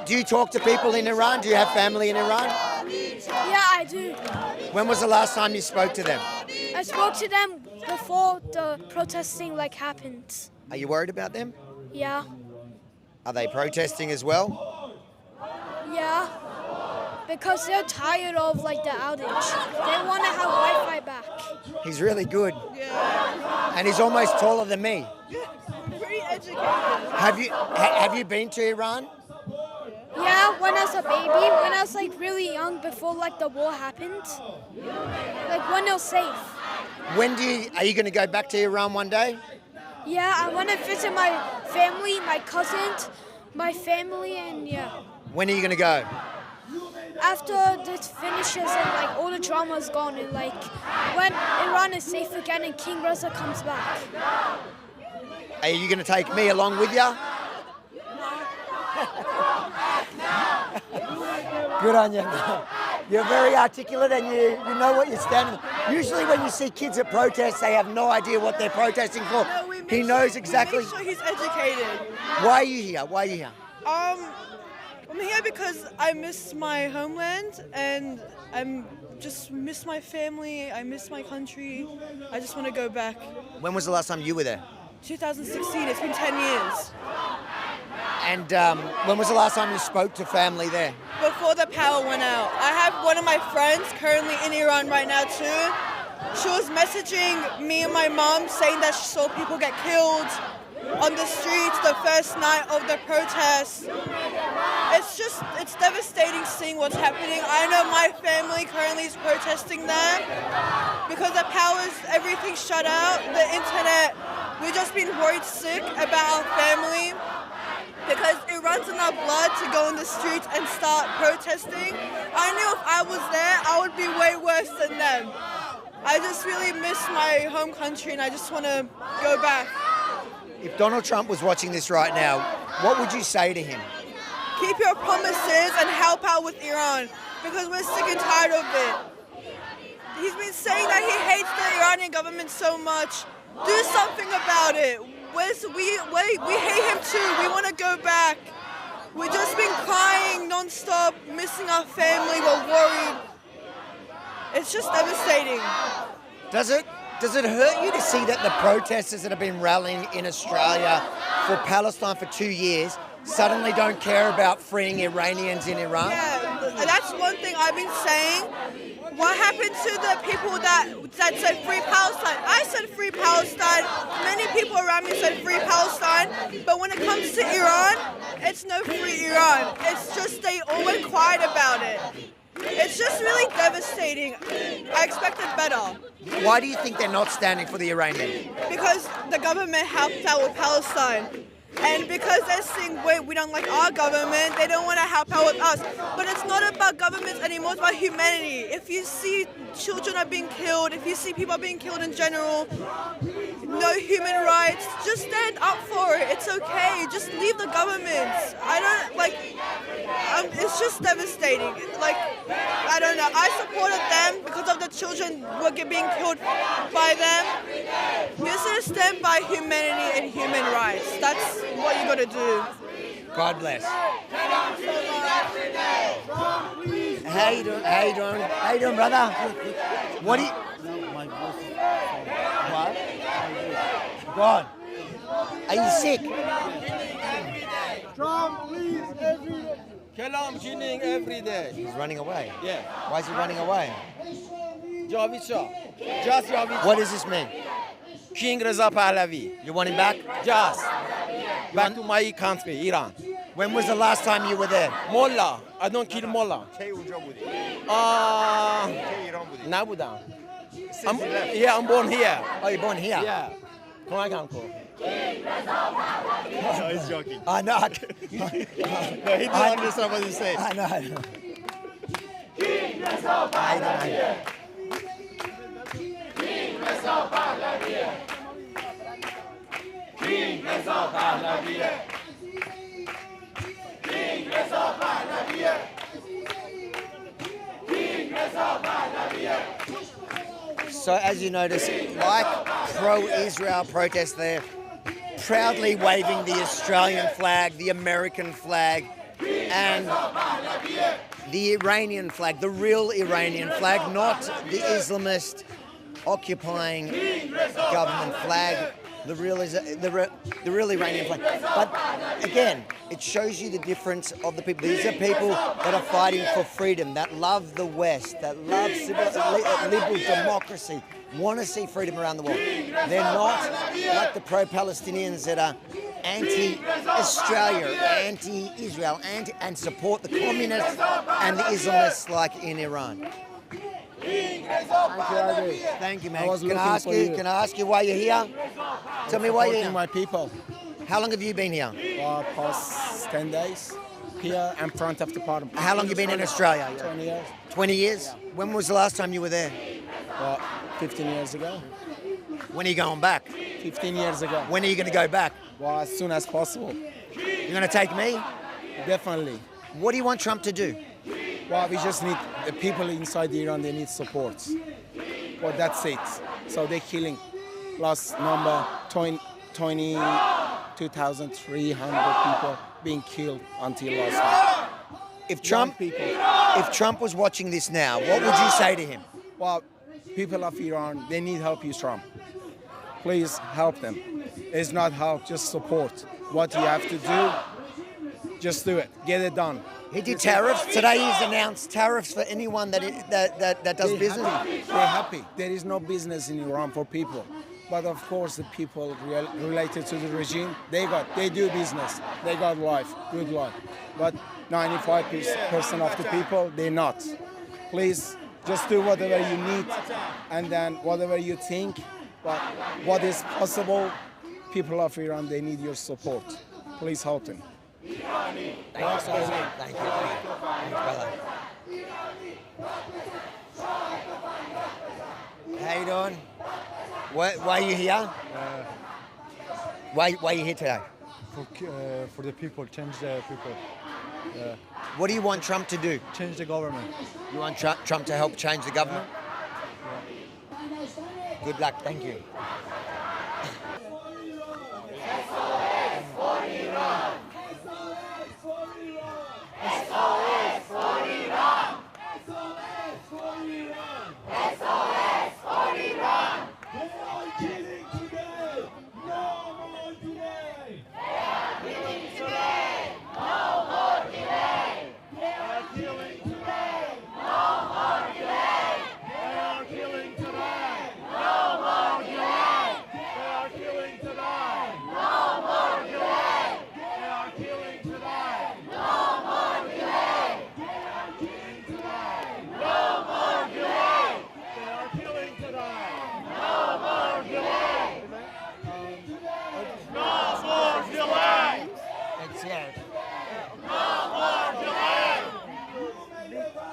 Do you talk to people in Iran? Do you have family in Iran? Yeah, I do. When was the last time you spoke to them? I spoke to them before the protesting happened. Are you worried about them? Yeah. Are they protesting as well? Yeah. Because they're tired of the outage. They want to have Wi-Fi back. He's really good. Yeah. And he's almost taller than me. Very educated. Have you been to Iran? Yeah, when I was a baby, when I was really young before the war happened. When I was safe. Are you going to go back to Iran one day? Yeah, I want to visit my family, my cousins, my family, and yeah. When are you going to go? After this finishes and like all the drama is gone and like when Iran is safe again and King Reza comes back. Are you going to take me along with you? Good on you. You're very articulate and you know what you're standing for. Usually when you see kids at protests, they have no idea what they're protesting for. He knows exactly. Make sure he's educated. Why are you here? Why are you here? I'm here because I miss my homeland and I just miss my family. I miss my country. I just want to go back. When was the last time you were there? 2016. It's been 10 years. And when was the last time you spoke to family there? Before the power went out. I have one of my friends currently in Iran right now too. She was messaging me and my mom saying that she saw people get killed on the streets the first night of the protests. It's devastating seeing what's happening. I know my family currently is protesting there because the power's, everything's shut out, the internet. We've just been worried sick about our family because it runs in our blood to go in the streets and start protesting. I knew if I was there, I would be way worse than them. I just really miss my home country and I just want to go back. If Donald Trump was watching this right now, what would you say to him? Keep your promises and help out with Iran because we're sick and tired of it. He's been saying that he hates the Iranian government so much. Do something about it. We hate him too. We want to go back. We've just been crying non-stop, missing our family. We're worried. It's just devastating. Does it hurt you to see that the protesters that have been rallying in Australia for Palestine for 2 years suddenly don't care about freeing Iranians in Iran? Yeah, that's one thing I've been saying. What happened to the people that said free Palestine? I said free Palestine. Many people around me said free Palestine. But when it comes to Iran, it's no free Iran. It's just they all went quiet about it. It's just really devastating. I expected better. Why do you think they're not standing for the Iranians? Because the government helped out with Palestine. And because they're saying, wait, we don't like our government, they don't want to help out with us. But it's not about governments anymore, it's about humanity. If you see children are being killed, if you see people being killed in general, no human rights, just stand up for it. It's okay. Just leave the governments. It's just devastating. I don't know. I supported them because of the children were being killed by them. You just need to stand by humanity and human rights. That's what you gotta do. God bless. How you doing? How you doing? How you doing, brother? What do you? What? God. Are you sick? Trump, please, every day. Kalam killing every day. He's running away. Yeah. Why is he running away? Javisha. Just Javisha. What does this mean? King Reza Pahlavi. You want him back? Just. Back to my country, Iran. When was the last time you were there? Mullah. I don't kill Mullah. نبودم. Yeah, I'm born here. Oh, you're born here? Yeah. کمکم کن. No, he's joking. I know. No, he didn't understand what he said. I know. So as you notice, like pro-Israel protests, they're proudly waving the Australian flag, the American flag, and the Iranian flag, the real Iranian flag, not the Islamist occupying government flag, the real Iranian flag. But again, it shows you the difference of the people. These are people that are fighting for freedom, that love the West, that love liberal democracy, want to see freedom around the world. They're not like the pro-Palestinians that are anti-Australia, anti-Israel, and support the communists and the Islamists like in Iran. Thank you, I man. was Can I looking ask for you? you. Can I ask you why you're here? Tell me why you're Supporting here. my people. How long have you been here? Past 10 days here in front of the parliament. How long have you been in Australia? 20 years. 20 years? When was the last time you were there? 15 years ago. When are you going back? 15 years ago. When are you going to go back? Well, as soon as possible. You're going to take me? Definitely. What do you want Trump to do? Well, we just need the people inside Iran, they need support. Well, that's it. So they're killing. Last number, 22,300 people being killed until last night. If Trump was watching this now, what would you say to him? Well, people of Iran, they need help you, Trump. Please help them. It's not help, just support. What you have to do, just do it. Get it done. He did tariffs. Today he's announced tariffs for anyone that does business. They're happy. There is no business in Iran for people. But of course, the people related to the regime, they do business. They got life, good life. But 95% of the people, they're not. Please, just do whatever you need, and then whatever you think, but what is possible, people of Iran, they need your support. Please help them. Thank you. Thanks, brother. How you doing? Why are you here? Why are you here today? For the people, change the people. What do you want Trump to do? Change the government. You want Trump to help change the government? Good luck. Thank you.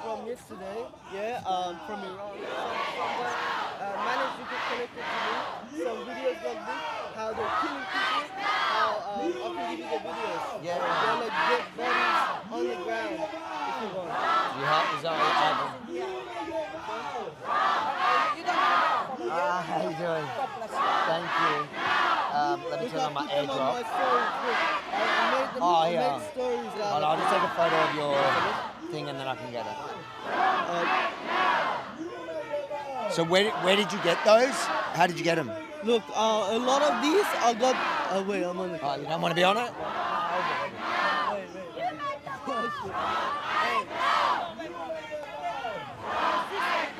From yesterday, from Iran. Someone managed to get connected to me. Some videos got leaked, how they're killing people, how I can give you the videos. They're like dead bodies on the ground, if you want. Is that what happened? How you doing? Thank you. Let me turn on my airdrop. Oh, yeah. Hold on, I'll just take a photo of your thing and then I can get it. So where did you get those? How did you get them? Look, a lot of these I got. Wait, I'm on it. You don't want to be on it?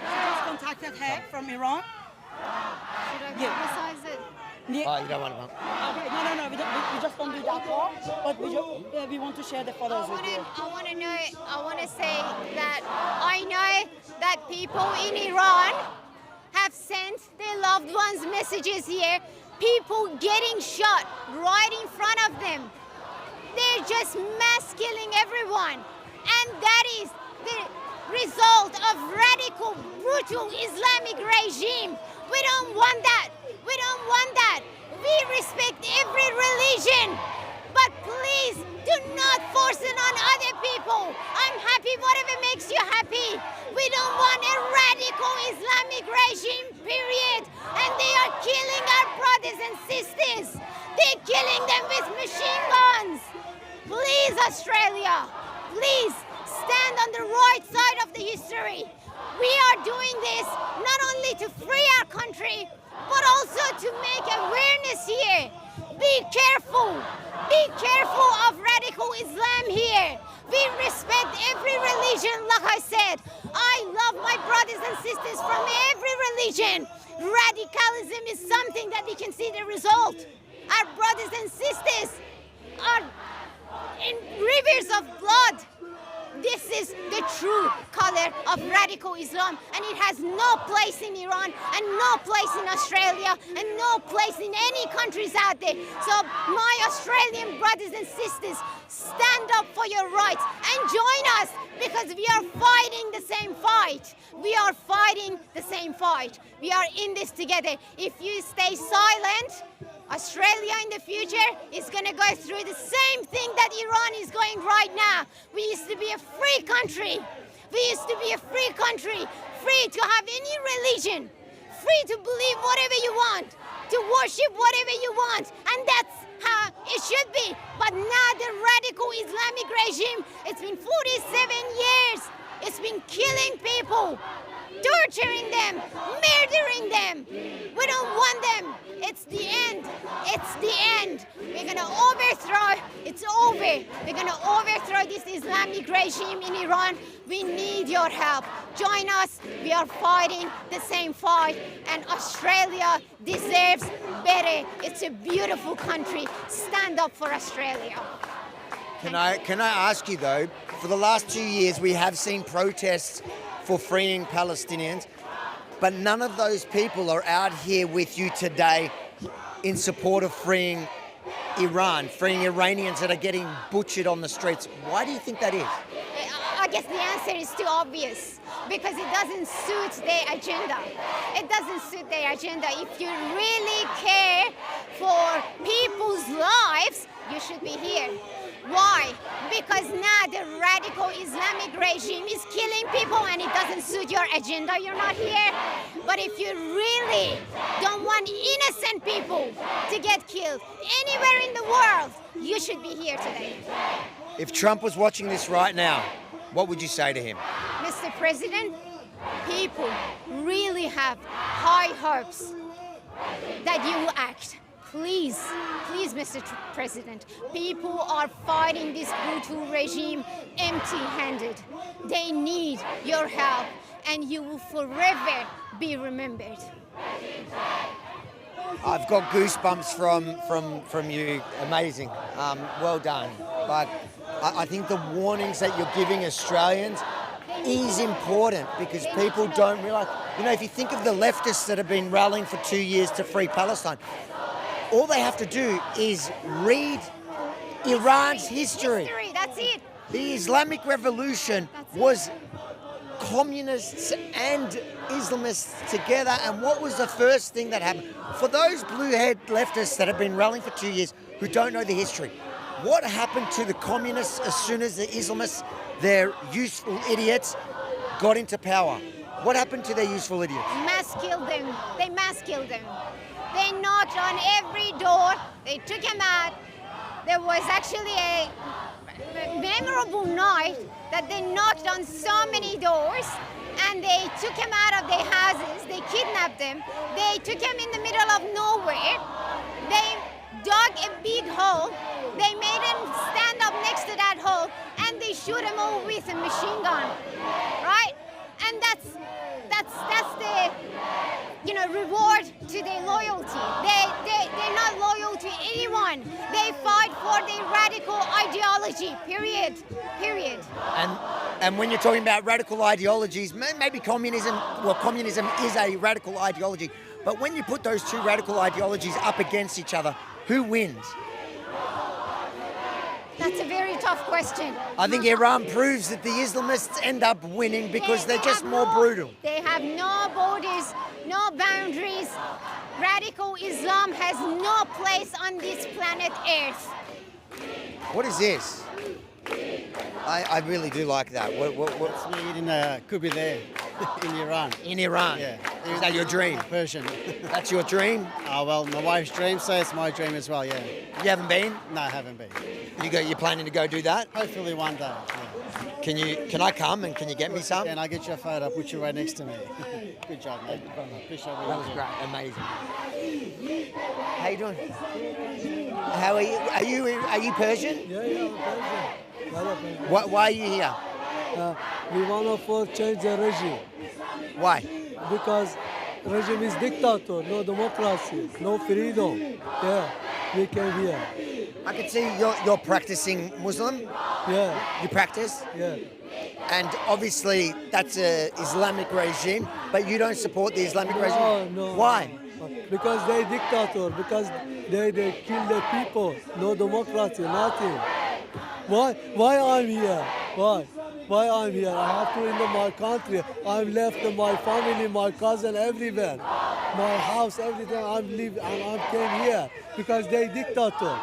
Just contacted her from Iran. Should I publicize it? Oh, you don't want to. Okay, no, we just don't do that part, but we want to share the photos with you. I want to say that I know that people in Iran have sent their loved ones messages here. People getting shot right in front of them. They're just mass killing everyone. And that is the result of radical, brutal Islamic regime. We don't want that. We don't want that. We respect every religion. But please do not force it on other people. I'm happy whatever makes you happy. We don't want a radical Islamic regime, period. And they are killing our brothers and sisters. They're killing them with machine guns. Please, Australia, please stand on the right side of the history. We are doing this not only to free our country, but also to make awareness here. Be careful. Be careful of radical Islam here. We respect every religion, like I said. I love my brothers and sisters from every religion. Radicalism is something that we can see the result. Our brothers and sisters are in rivers of blood. This is the true color of radical Islam, and it has no place in Iran and no place in Australia and no place in any countries out there. So my Australian brothers and sisters, stand up for your rights and join us, because we are fighting the same fight. We are fighting the same fight. We are in this together. If you stay silent, Australia in the future is going to go through the same thing that Iran is going right now. We used to be a free country. We used to be a free country, free to have any religion, free to believe whatever you want, to worship whatever you want, and that's how it should be. But now the radical Islamic regime, it's been 47 years. It's been killing people, torturing them, murdering them. We don't want them. It's the end. It's the end. We're going to overthrow. It's over. We're going to overthrow this Islamic regime in Iran. We need your help. Join us. We are fighting the same fight. And Australia deserves better. It's a beautiful country. Stand up for Australia. Can I ask you though, for the last 2 years we have seen protests for freeing Palestinians, but none of those people are out here with you today in support of freeing Iran, freeing Iranians that are getting butchered on the streets. Why do you think that is? I guess the answer is too obvious, because it doesn't suit their agenda. It doesn't suit their agenda. If you really care for people's lives, you should be here. Why? Because now the radical Islamic regime is killing people and it doesn't suit your agenda, you're not here. But if you really don't want innocent people to get killed anywhere in the world, you should be here today. If Trump was watching this right now, what would you say to him? Mr. President, people really have high hopes that you will act. Please, Mr. President, people are fighting this brutal regime empty-handed. They need your help, and you will forever be remembered. I've got goosebumps from you. Amazing. Well done. But I think the warnings that you're giving Australians is important, because people don't realise. You know, if you think of the leftists that have been rallying for 2 years to free Palestine, all they have to do is read Iran's history. That's it. The Islamic Revolution was communists and Islamists together, and what was the first thing that happened? For those blue-haired leftists that have been rallying for 2 years who don't know the history, what happened to the communists as soon as the Islamists, their useful idiots, got into power? What happened to their useful idiots? Mass killed them. They mass killed them. They knocked on every door. They took him out. There was actually a memorable night that they knocked on so many doors and they took him out of their houses. They kidnapped them. They took him in the middle of nowhere. They dug a big hole. They made him stand up next to that hole and they shoot him over with a machine gun, right? And that's the reward to their loyalty. They're not loyal to anyone. They fight for their radical ideology. Period. And when you're talking about radical ideologies, maybe communism is a radical ideology, but when you put those two radical ideologies up against each other, who wins? That's a very tough question. I think Iran proves that the Islamists end up winning because they're just more brutal. They have no borders, no boundaries. Radical Islam has no place on this planet Earth. What is this? I really do like that. It's made in Kubi in Iran. In Iran? Yeah. Is that your dream? Persian. That's your dream? Well, my wife's dream, so it's my dream as well, yeah. You haven't been? No, I haven't been. You're planning to go do that? Hopefully one day, yeah. Can I come and can you get me some? And I'll get you a photo, I'll put you right next to me. Good job, mate. Appreciate it. That was great, amazing. How you doing? How are you? Are you Persian? Yeah, I'm Persian. Why are you here? We want to change the regime. Why? Because regime is dictator, no democracy, no freedom. Yeah, we came here. I can see you're practicing Muslim. Yeah. You practice? Yeah. And obviously that's a Islamic regime, but you don't support the Islamic regime? No. Why? Because they dictator, because they kill the people, no democracy, nothing. Why I'm here? Why I'm here? I have to in my country. I'm left my family, my cousin, everywhere. My house, everything. I'm live and I came here because they dictator.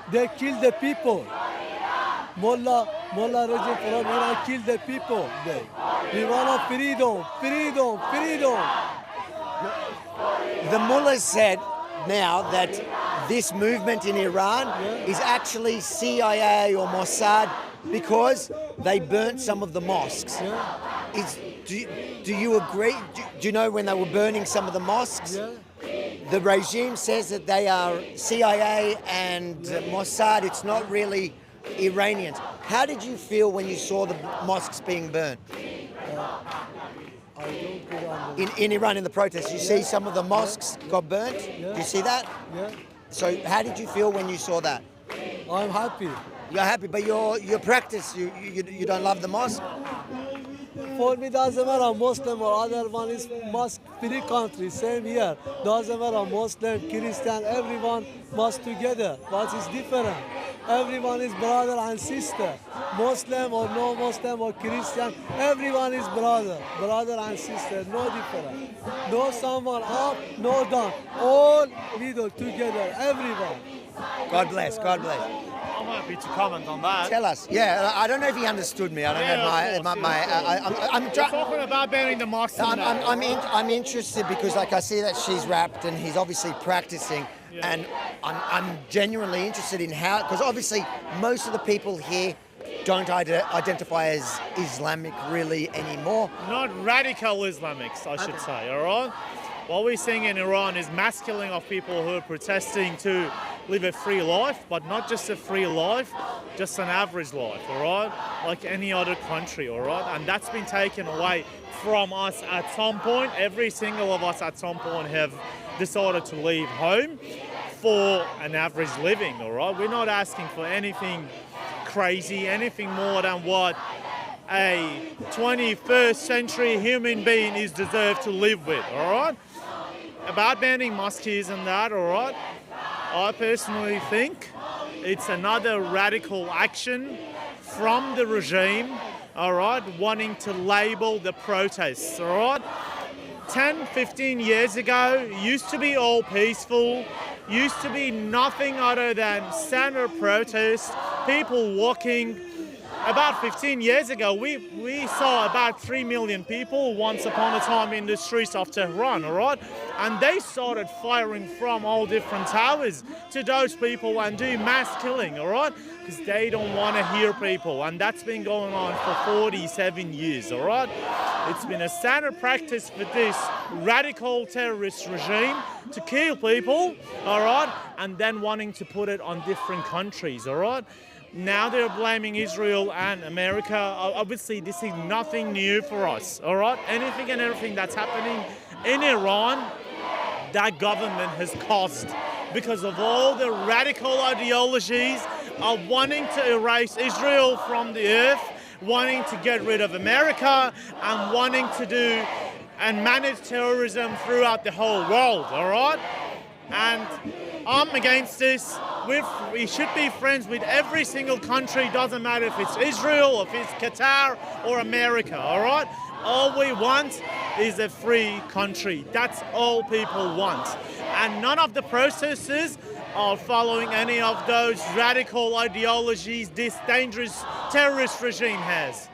They kill the people. Mullah regime from Iran kill the people. We want freedom. The mullahs said now that this movement in Iran is actually CIA or Mossad because they burnt some of the mosques. Do you agree? Do you know when they were burning some of the mosques? The regime says that they are CIA and Mossad. It's not really Iranians. How did you feel when you saw the mosques being burnt? In Iran, in the protests, you see some of the mosques got burnt? Do you see that? Yeah. So how did you feel when you saw that? I'm happy. You're happy, but your practice, you don't love the mosque? For me, doesn't matter Muslim or other one is mosque free country, same here. Doesn't matter Muslim, Christian, everyone mosque together, but it's different. Everyone is brother and sister. Muslim or no Muslim or Christian, everyone is brother and sister, no different. No someone up, no down. All middle together, everyone. God bless, God bless. I'm happy to comment on that. Tell us. Yeah, I don't know if he understood me. I don't know if I'm You're talking about burning the mosque. I'm interested because like I see that she's wrapped and he's obviously practicing, and I'm genuinely interested in how, because obviously most of the people here don't identify as Islamic really anymore. Not radical Islamics, I should say, all right? What we're seeing in Iran is mass killing of people who are protesting to live a free life, but not just a free life, just an average life, all right? Like any other country, all right? And that's been taken away from us at some point. Every single of us at some point have decided to leave home for an average living, all right? We're not asking for anything crazy, anything more than what a 21st century human being is deserved to live with, all right? About banning mosques and that, all right? I personally think it's another radical action from the regime, all right, wanting to label the protests, all right? 10, 15 years ago, used to be all peaceful, used to be nothing other than standard protests, people walking. About 15 years ago, we saw about 3 million people once upon a time in the streets of Tehran, all right? And they started firing from all different towers to those people and do mass killing, all right? Because they don't want to hear people. And that's been going on for 47 years, all right? It's been a standard practice for this radical terrorist regime to kill people, all right? And then wanting to put it on different countries, all right? Now they're blaming Israel and America. Obviously, this is nothing new for us, all right? Anything and everything that's happening in Iran, that government has caused because of all the radical ideologies of wanting to erase Israel from the earth, wanting to get rid of America, and wanting to do and manage terrorism throughout the whole world, all right? And I'm against this. We should be friends with every single country. Doesn't matter if it's Israel, if it's Qatar or America, all right? All we want is a free country. That's all people want. And none of the protesters are following any of those radical ideologies this dangerous terrorist regime has.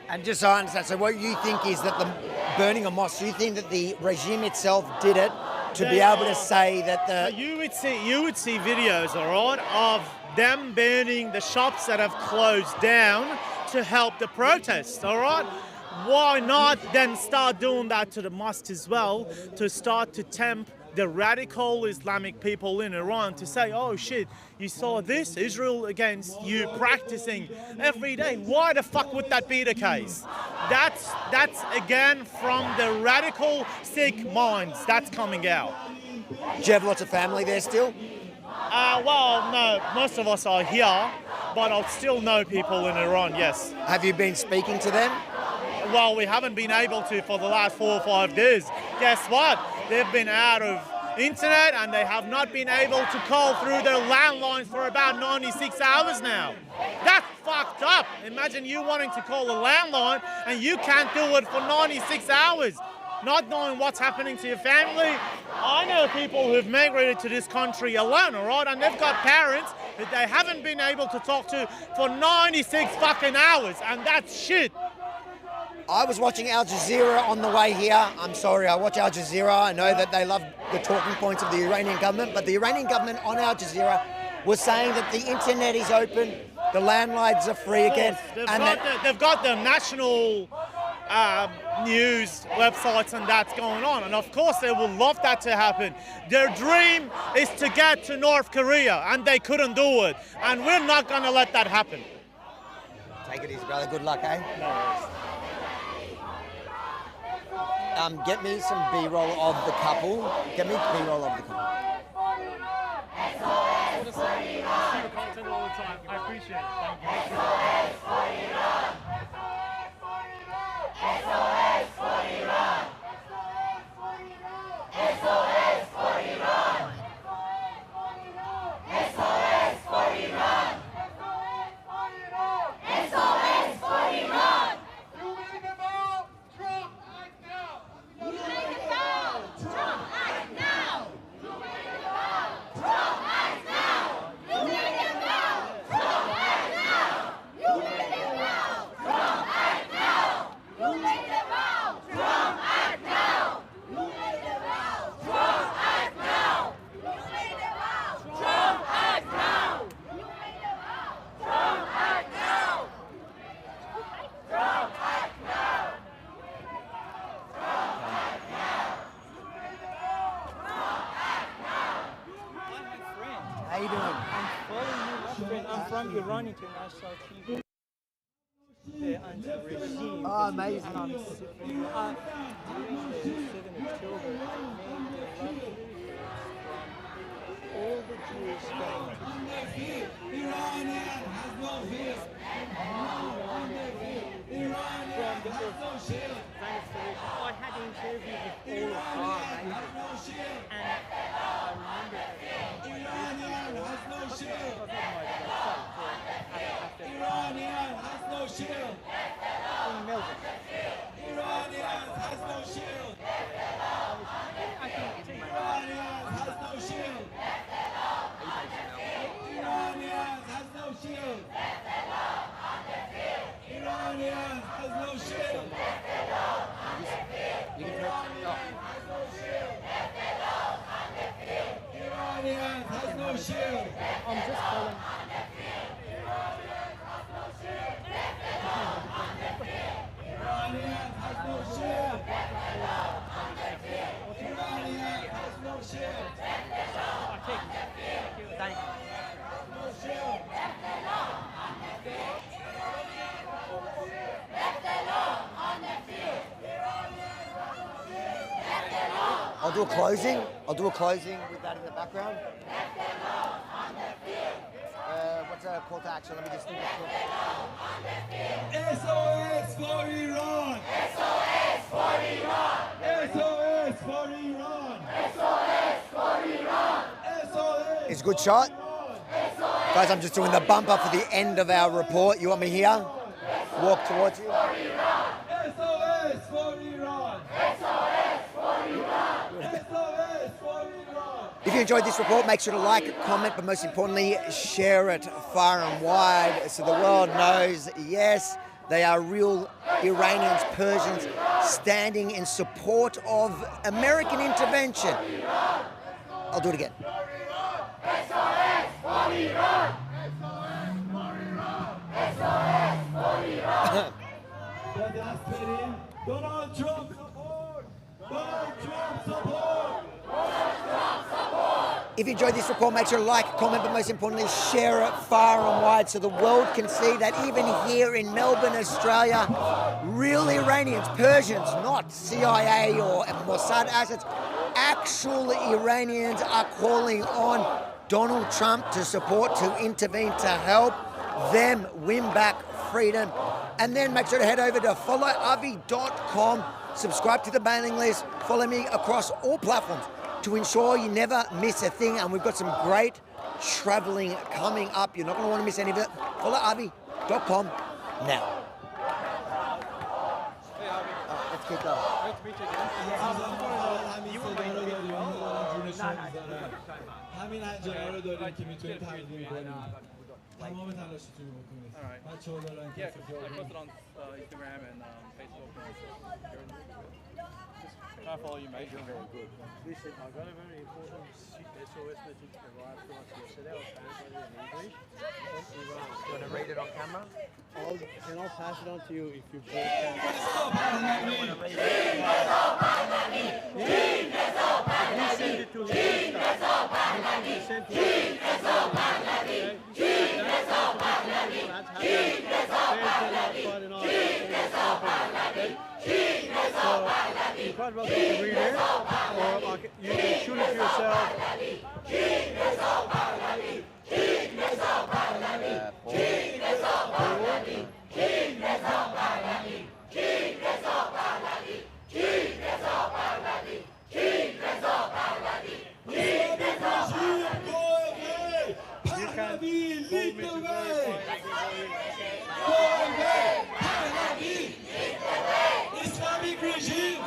And just so I understand, so what you think is that the burning of mosques, you think that the regime itself did it to be able to say that the... You would see videos, all right, of them burning the shops that have closed down to help the protests, all right? Why not then start doing that to the mosques as well, to start to tempt the radical Islamic people in Iran to say, oh shit, you saw this, Israel against you practicing every day. Why the fuck would that be the case? That's again from the radical sick minds that's coming out. Do you have lots of family there still? Well, no, most of us are here, but I still know people in Iran, yes. Have you been speaking to them? Well, we haven't been able to for the last 4 or 5 days. Guess what? They've been out of internet and they have not been able to call through their landlines for about 96 hours now. That's fucked up. Imagine you wanting to call a landline and you can't do it for 96 hours. Not knowing what's happening to your family. I know people who've migrated to this country alone, all right? And they've got parents that they haven't been able to talk to for 96 fucking hours, and that's shit. I was watching Al Jazeera on the way here. I'm sorry, I watch Al Jazeera. I know that they love the talking points of the Iranian government, but the Iranian government on Al Jazeera was saying that the internet is open, the landlines are free again. They've got the national news websites and that's going on, and of course they would love that to happen. Their dream is to get to North Korea and they couldn't do it, and we're not going to let that happen. Take it easy, brother. Good luck, eh? No worries. Get me some B-roll of the couple. Get me B-roll of the couple. Content all the time. I appreciate it. How you doing? I'm following you, my friend. I'm from Iran International TV. The anti-regime. Oh, amazing. And I'm during the 7th October, I made the lottery all the Jewish going to Iranian has no fear. Iranian has no shield. I had an interview with all of our neighbors, and I remember Iranian has no shield. Iranian has no shield. in Melbourne. Iranian has no shield. Iranian has no shield. Iranian has no shield. Iranian has no shield. Iranian has no shield. I'm just calling. Iranian has no shield. Iranian has no shield. Thank you. No shield. I'll do a closing. I'll do a closing with that in the background. What's a call to action? Let me just think. SOS for Iran! SOS for Iran! SOS for Iran! SOS for Iran! SOS! It's a good shot. Guys, I'm just doing the bumper for the end of our report. You want me here? Walk towards you. SOS for Iran! SOS for Iran! SOS for Iran! If you enjoyed this report, make sure to like, comment, but most importantly, share it far and wide so the world knows, yes, they are real Iranians, Persians, standing in support of American intervention. I'll do it again. SOS for Iran! SOS for Iran! SOS for Iran! Donald Trump support! Donald Trump support! If you enjoyed this report, make sure to like, comment, but most importantly, share it far and wide so the world can see that even here in Melbourne, Australia, real Iranians, Persians, not CIA or Mossad assets, actual Iranians are calling on Donald Trump to support, to intervene, to help them win back freedom. And then make sure to head over to followavi.com, subscribe to the mailing list, follow me across all platforms to ensure you never miss a thing. And we've got some great traveling coming up. You're not going to want to miss any of it. Followavi.com now. Let's keep going. همین هنجره رو داریم که میتونید تقدیم کنید تمام تلاشتون رو بکنید بچه ها دارن Yeah, I posted on Instagram and Facebook. Can I follow you, mate? You're very good. Listen, I got a very important SOS message arrived to us yesterday. I was translated in English. You want to read it on camera? I'll pass it on to you if you broadcast. Please send it to him. Send it to So you're quite welcome to read it, or you can shoot it yourself. Islamic regime!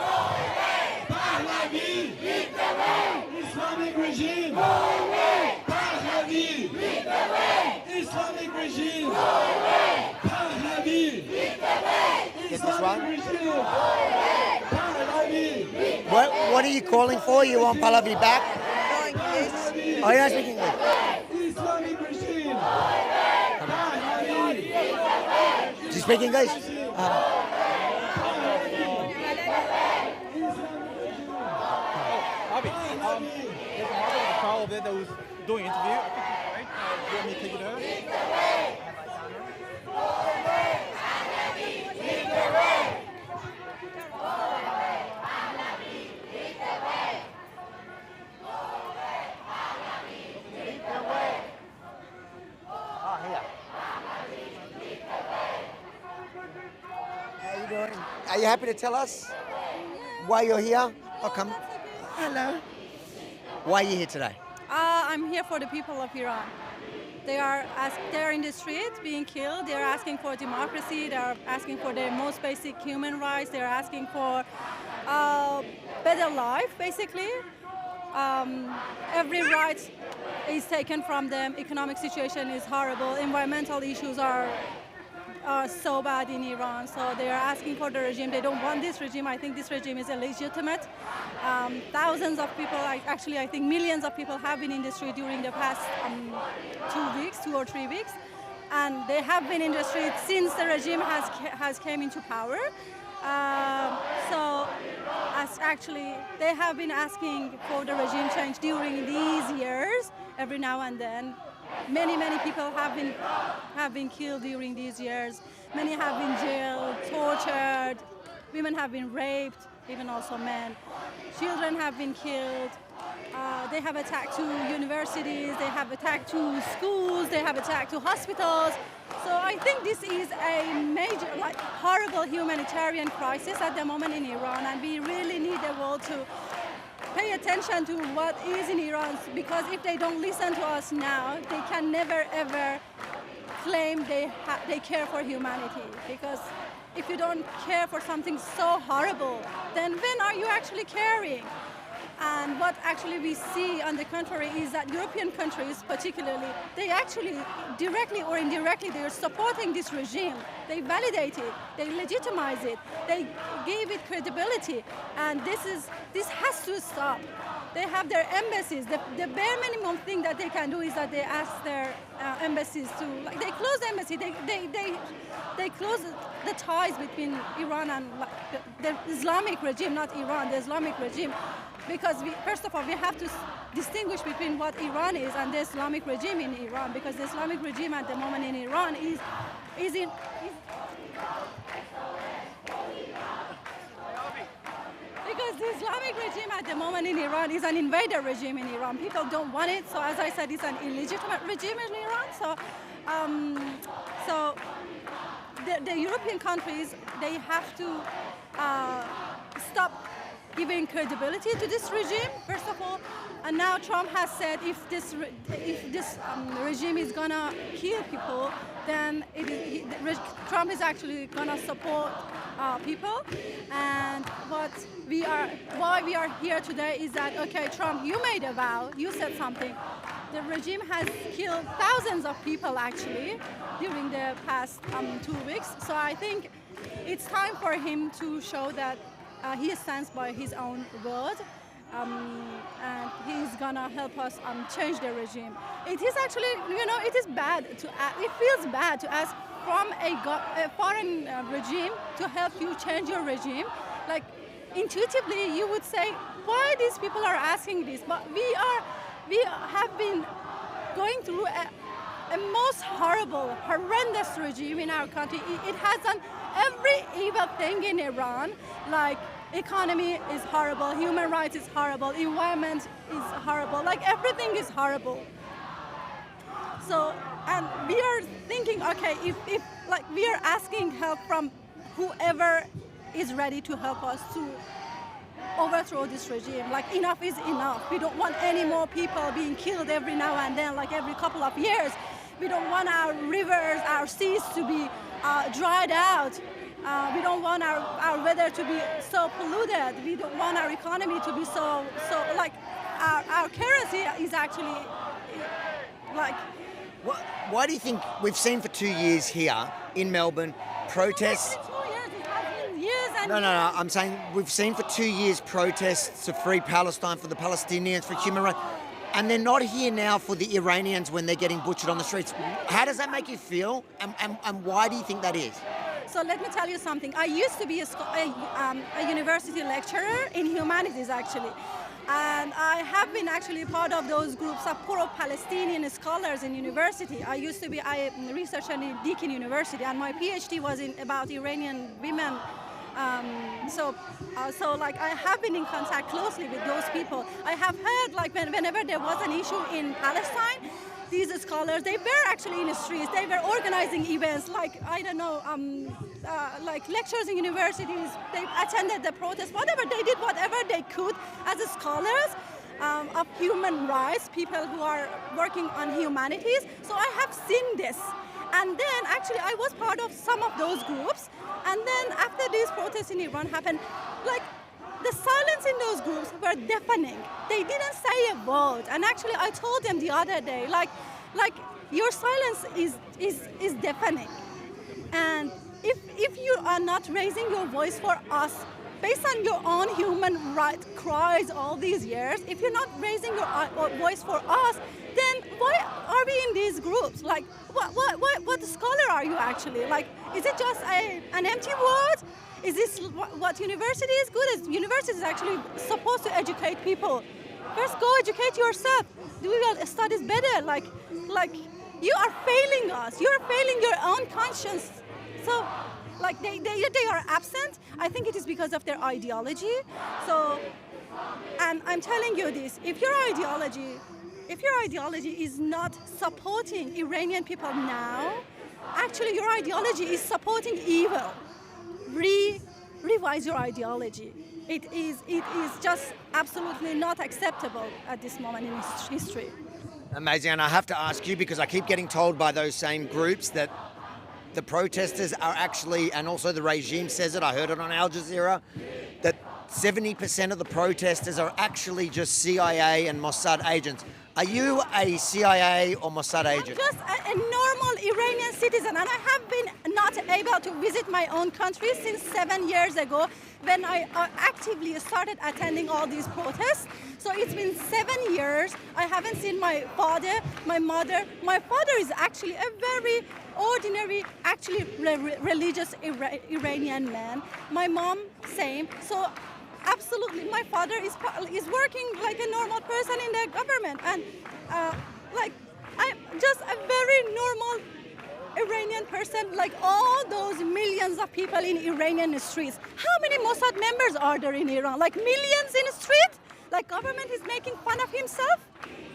Pahlavi! Islamic regime! Pahlavi! Islamic regime! Pahlavi! Islamic regime! Pahlavi! What are you calling for? You want Pahlavi back? Oh, you're not speaking English. Islamic regime! Do you speak English? Bobby, there's a mother of the trial there that was doing an interview. I think he's great. Do you want me to take it over? How you doing? Are you happy to tell us why you're here? Oh, come. Hello. Why are you here today? I'm here for the people of Iran. They're in the streets being killed. They're asking for democracy. They're asking for their most basic human rights. They're asking for a better life, basically. Every right is taken from them. Economic situation is horrible. Environmental issues are so bad in Iran. So they are asking for the regime. They don't want this regime. I think this regime is illegitimate. Thousands of people, actually I think millions of people have been in the street during the past 2 or 3 weeks. And they have been in the street since the regime has came into power. Actually, they have been asking for the regime change during these years, every now and then. Many people have been killed during these years. Many have been jailed, tortured. Women have been raped, even also men. Children have been killed. They have attacked to universities. They have attacked to schools. They have attacked to hospitals. So I think this is a major, horrible humanitarian crisis at the moment in Iran, and we really need the world to pay attention to what is in Iran, because if they don't listen to us now, they can never ever claim they care for humanity. Because if you don't care for something so horrible, then when are you actually caring? And what actually we see on the contrary is that European countries particularly, they actually directly or indirectly, they are supporting this regime. They validate it, they legitimize it, they give it credibility, and this has to stop. They have their embassies. The bare minimum thing that they can do is that they ask their embassies to, they close the embassy, they close the ties between Iran and the Islamic regime, not Iran, the Islamic regime. Because first of all, we have to distinguish between what Iran is and the Islamic regime in Iran, because the Islamic regime at the moment in Iran is because the Islamic Islamic regime at the moment in Iran is an invader regime in Iran. People don't want it. So as I said, it's an illegitimate regime in Iran. So the European countries, they have to stop giving credibility to this regime, first of all. And now Trump has said if this regime is gonna kill people, then Trump is actually gonna support people. And why we are here today is that, okay, Trump, you made a vow, you said something. The regime has killed thousands of people actually during the past 2 weeks. So I think it's time for him to show that he stands by his own word. And he's gonna help us change the regime. It is actually, it is bad it feels bad to ask from a foreign regime to help you change your regime. Like, intuitively, you would say, why these people are asking this? But we have been going through a most horrible, horrendous regime in our country. It has done every evil thing in Iran, like economy is horrible, human rights is horrible, environment is horrible, like everything is horrible. So, and we are thinking, okay, if like we are asking help from whoever is ready to help us to overthrow this regime. Like, enough is enough. We don't want any more people being killed every now and then, like every couple of years. We don't want our rivers, our seas to be dried out. We don't want our weather to be so polluted. We don't want our economy to be so like our currency is actually like. Why do you think we've seen for 2 years here in Melbourne protests? No, I'm saying we've seen for 2 years protests to free Palestine, for the Palestinians, for human rights, and they're not here now for the Iranians when they're getting butchered on the streets. How does that make you feel, and why do you think that is? So let me tell you something. I used to be a university lecturer in humanities, actually. And I have been actually part of those groups of pro-Palestinian scholars in university. I used to be a researcher in Deakin University, and my PhD was about Iranian women. So like I have been in contact closely with those people. I have heard, like, whenever there was an issue in Palestine, these scholars, they were actually in the streets. They were organizing events, like, I don't know, like lectures in universities. They attended the protests, whatever. They did whatever they could as scholars of human rights, people who are working on humanities. So I have seen this. And then actually I was part of some of those groups. And then after these protests in Iran happened, like, the silence in those groups were deafening. They didn't say a word. And actually I told them the other day, like your silence is deafening. And if you are not raising your voice for us, based on your own human rights cries all these years, if you're not raising your voice for us, then why are we in these groups? Like, what scholar are you actually? Like, is it just an empty word? Is this what university is good at? University is actually supposed to educate people. First, go educate yourself. Do your studies better. Like you are failing us. You are failing your own conscience. So, like they are absent. I think it is because of their ideology. So, and I'm telling you this: if your ideology is not supporting Iranian people now, actually your ideology is supporting evil. Revise your ideology. It is just absolutely not acceptable at this moment in history. Amazing. And I have to ask you, because I keep getting told by those same groups that the protesters are actually, and also the regime says it, I heard it on Al Jazeera, that 70% of the protesters are actually just CIA and Mossad agents. Are you a CIA or Mossad agent? I'm just a normal Iranian citizen, and I have been not able to visit my own country since 7 years ago when I actively started attending all these protests. So it's been 7 years. I haven't seen my father, my mother. My father is actually a very ordinary, actually religious Iranian man. My mom, same. So absolutely, my father is working like a normal person in the government, and like I'm just a very normal Iranian person, like all those millions of people in Iranian streets. How many Mossad members are there in Iran? Like millions in the street? Like government is making fun of himself?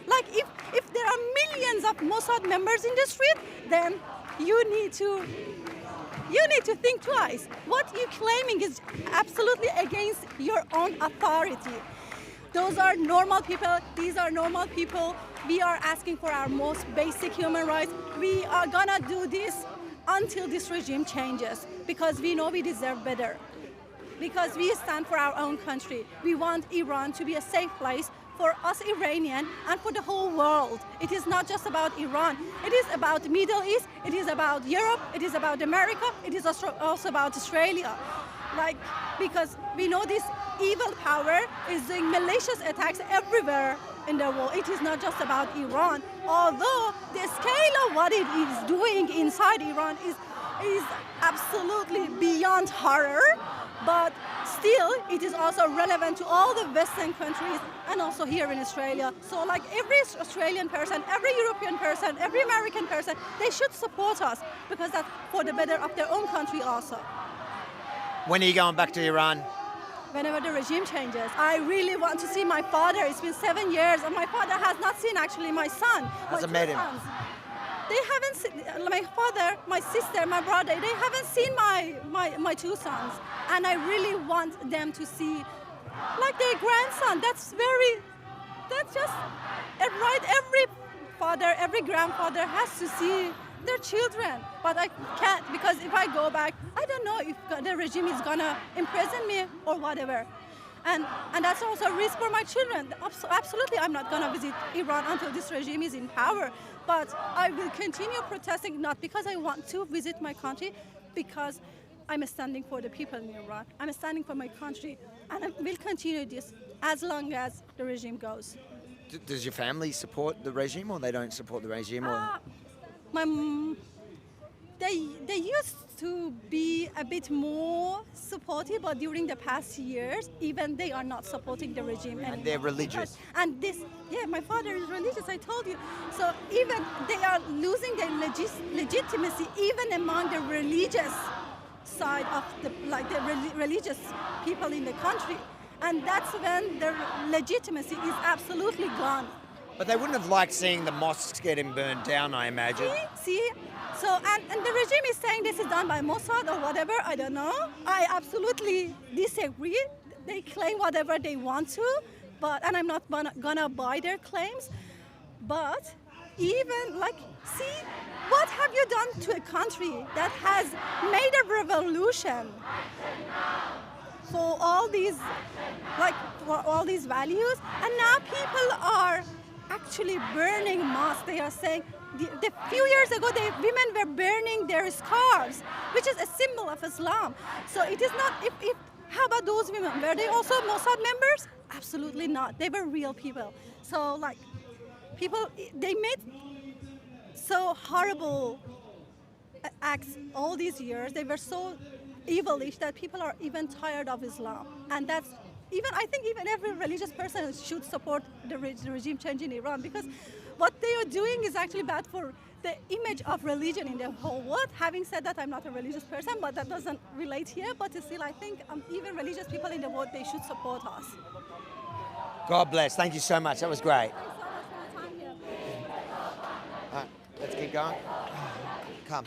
Like if there are millions of Mossad members in the street, then you need to think twice. What you're claiming is absolutely against your own authority. Those are normal people. These are normal people. We are asking for our most basic human rights. We are gonna do this until this regime changes because we know we deserve better. Because we stand for our own country. We want Iran to be a safe place for us Iranian and for the whole world. It is not just about Iran. It is about the Middle East. It is about Europe. It is about America. It is also about Australia. Like, because we know this evil power is doing malicious attacks everywhere in the world. It is not just about Iran. Although the scale of what it is doing inside Iran is absolutely beyond horror, but still it is also relevant to all the Western countries and also here in Australia. So like every Australian person, every European person, every American person, they should support us because that's for the better of their own country also. When are you going back to Iran? Whenever the regime changes. I really want to see my father. It's been 7 years and my father has not seen actually my son. Hasn't met him. They haven't seen, my father, my sister, my brother, they haven't seen my two sons. And I really want them to see like their grandson. That's just right. Every father, every grandfather has to see their children. But I can't because if I go back, I don't know if the regime is gonna imprison me or whatever. And that's also a risk for my children. Absolutely, I'm not gonna visit Iran until this regime is in power. But I will continue protesting, not because I want to visit my country, because I'm standing for the people in Iran. I'm standing for my country, and I will continue this as long as the regime goes. Does your family support the regime, or they don't support the regime? Or They used to be a bit more supportive, but during the past years, even they are not supporting the regime anymore. And they're religious. And my father is religious, I told you. So even they are losing their legitimacy even among the religious side of the religious people in the country. And that's when their legitimacy is absolutely gone. But they wouldn't have liked seeing the mosques getting burned down, I imagine. See? So, and the regime is saying this is done by Mossad or whatever, I don't know. I absolutely disagree. They claim whatever they want to, and I'm not gonna buy their claims. But even see, what have you done to a country that has made a revolution for all these values, and now people are actually burning mosques. They are saying, the few years ago, women were burning their scarves, which is a symbol of Islam. So it is not, how about those women? Were they also Mossad members? Absolutely not. They were real people. So people, they made so horrible acts all these years. They were so evilish that people are even tired of Islam. And that's, I think even every religious person should support the regime change in Iran, because what they are doing is actually bad for the image of religion in the whole world. Having said that, I'm not a religious person, but that doesn't relate here. But still, I think even religious people in the world, they should support us. God bless. Thank you so much. That was great. Thanks so much for your time here. All right, let's keep going. Come.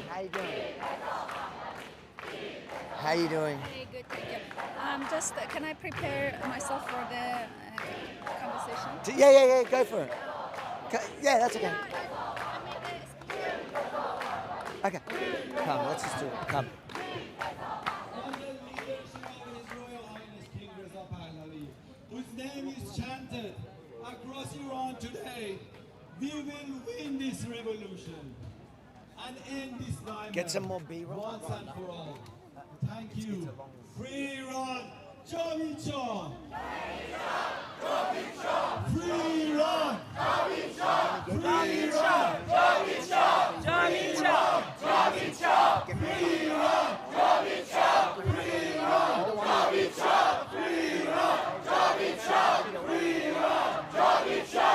How you doing? How you doing? Hey, good, thank you. Just can I prepare myself for the conversation? Yeah, go for it. Yeah, that's okay. Okay, come, let's just do it. Come. Whose name is chanted across Iran today. We will win this revolution and end this nightmare. Get some more B-roll. Once and for all. Thank you. Free Iran, Javicha! Free Iran! Javicha! Free Iran! Javicha! Javicha! Javicha! Free Iran! Javicha! Free Iran! Javicha! Free Iran! Javicha! Free Iran! Javicha!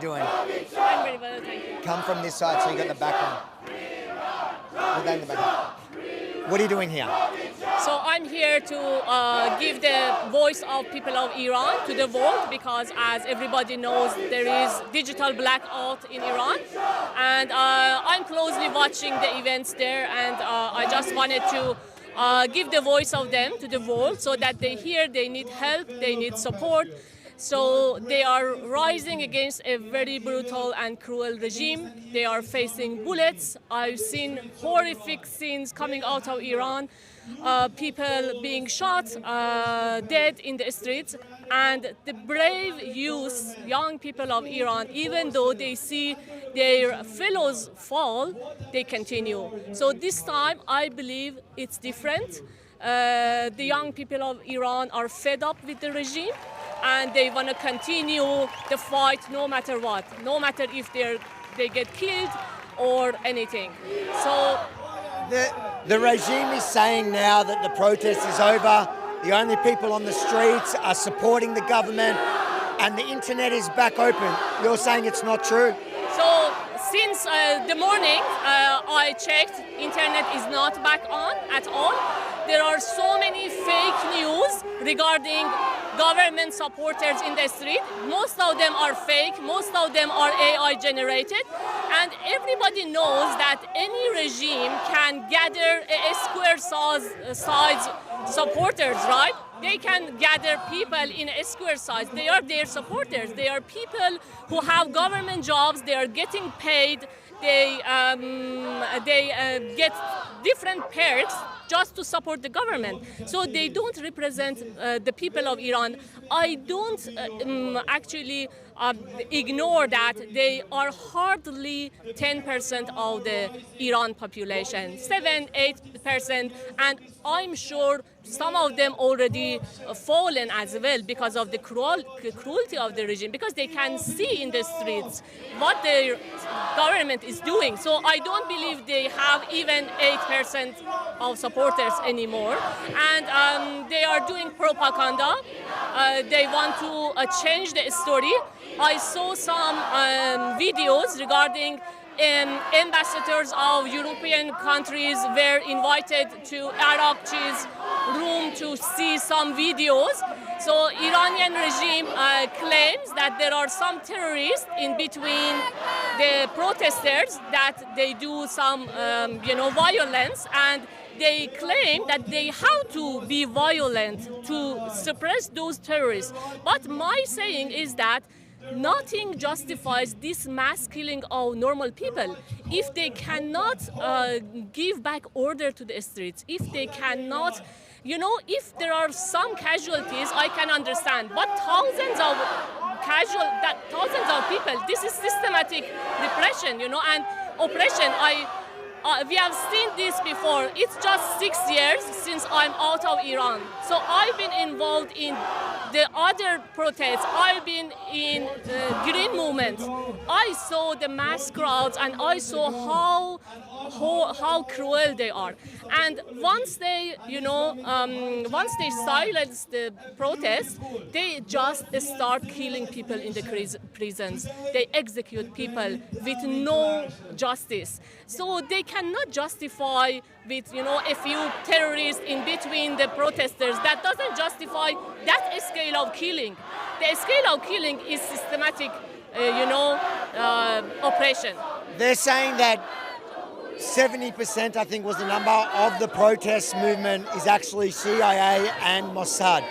doing? I'm very well, thank you. Come from this side so you got the background. Put that in the background. What are you doing here? So I'm here to give the voice of people of Iran to the world because, as everybody knows, there is digital blackout in Iran, and I'm closely watching the events there, and I just wanted to give the voice of them to the world so that they hear they need help, they need support. So they are rising against a very brutal and cruel regime. They are facing bullets. I've seen horrific scenes coming out of Iran, people being shot, dead in the streets. And the brave youth, young people of Iran, even though they see their fellows fall, they continue. So this time, I believe it's different. The young people of Iran are fed up with the regime, and they want to continue the fight no matter what, no matter if they get killed or anything. So the regime is saying now that the protest is over. The only people on the streets are supporting the government, and the internet is back open. You're saying it's not true? So since the morning, I checked, internet is not back on at all. There are so many fake news regarding government supporters in the street. Most of them are fake, most of them are AI generated, and everybody knows that any regime can gather a square size supporters, right? They can gather people in a square size. They are their supporters. They are people who have government jobs. They are getting paid. They get different perks just to support the government. So they don't represent the people of Iran. I don't actually ignore that they are hardly 10% of the Iran population, 7-8%, and I'm sure some of them already fallen as well because of the cruelty of the regime, because they can see in the streets what their government is doing. So I don't believe they have even 8% of supporters anymore, and they are doing propaganda. They want to change the story. I saw some videos regarding ambassadors of European countries were invited to Araqchi's room to see some videos. So Iranian regime claims that there are some terrorists in between the protesters, that they do some violence, and they claim that they have to be violent to suppress those terrorists. But my saying is that nothing justifies this mass killing of normal people. If they cannot give back order to the streets, if they cannot, if there are some casualties, I can understand. But thousands of people, this is systematic repression, and oppression. We have seen this before. It's just 6 years since I'm out of Iran. So I've been involved in the other protests. I've been in the Green Movement. I saw the mass crowds, and I saw how cruel they are. And once they, once they silence the protests, they just start killing people in the prisons. They execute people with no justice. So they cannot justify with a few terrorists in between the protesters. That doesn't justify that scale of killing. The scale of killing is systematic, oppression. They're saying that 70%, I think was the number, of the protest movement is actually CIA and Mossad.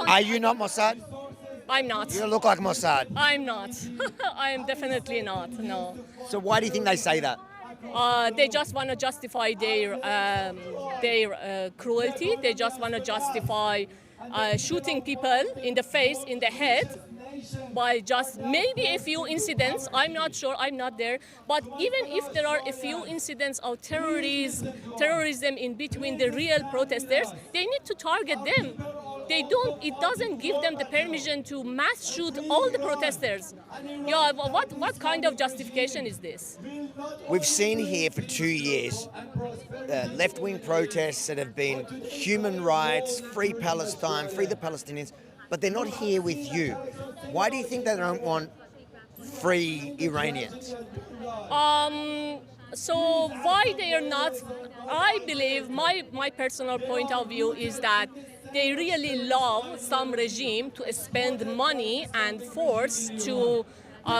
Are you not Mossad? I'm not. You look like Mossad. I'm not. I'm definitely not, no. So why do you think they say that? They just want to justify their cruelty. They just want to justify shooting people in the face, in the head, by just maybe a few incidents. I'm not sure, I'm not there. But even if there are a few incidents of terrorism in between the real protesters, they need to target them. It doesn't give them the permission to mass shoot all the protesters. Yeah, what kind of justification is this? We've seen here for 2 years left-wing protests that have been human rights, free Palestine, free the Palestinians, but they're not here with you. Why do you think they don't want free Iranians? So why they are not, I believe my personal point of view is that they really love some regime to spend money and force to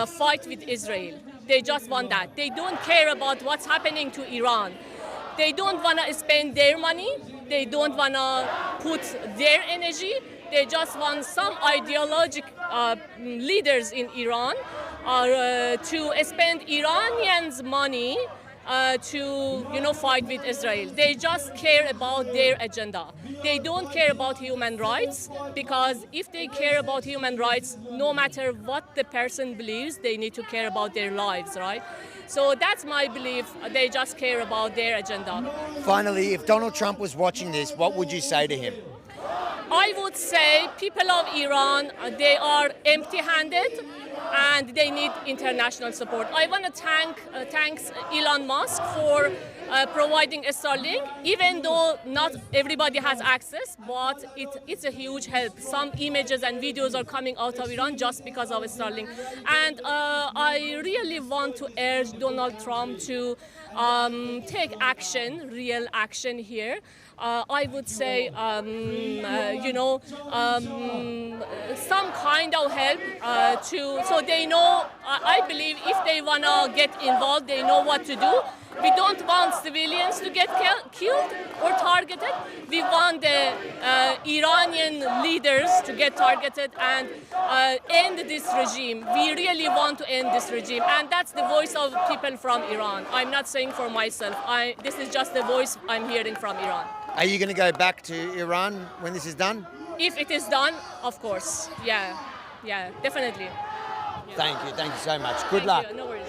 fight with Israel. They just want that. They don't care about what's happening to Iran. They don't want to spend their money. They don't want to put their energy. They just want some ideological leaders in Iran to spend Iranians' money to fight with Israel. They just care about their agenda. They don't care about human rights, because if they care about human rights, no matter what the person believes, they need to care about their lives, right? So that's my belief. They just care about their agenda. Finally, if Donald Trump was watching this, what would you say to him? I would say people of Iran, they are empty-handed and they need international support. I want to thank Elon Musk for providing Starlink, even though not everybody has access, but it's a huge help. Some images and videos are coming out of Iran just because of Starlink. And I really want to urge Donald Trump to take action, real action here. I would say, some kind of help so they know, I believe if they want to get involved, they know what to do. We don't want civilians to get killed or targeted. We want the Iranian leaders to get targeted and end this regime. We really want to end this regime. And that's the voice of people from Iran. I'm not saying for myself. This is just the voice I'm hearing from Iran. Are you going to go back to Iran when this is done? If it is done, of course. Yeah, definitely. Thank you so much. Good luck. Thank you. No worries.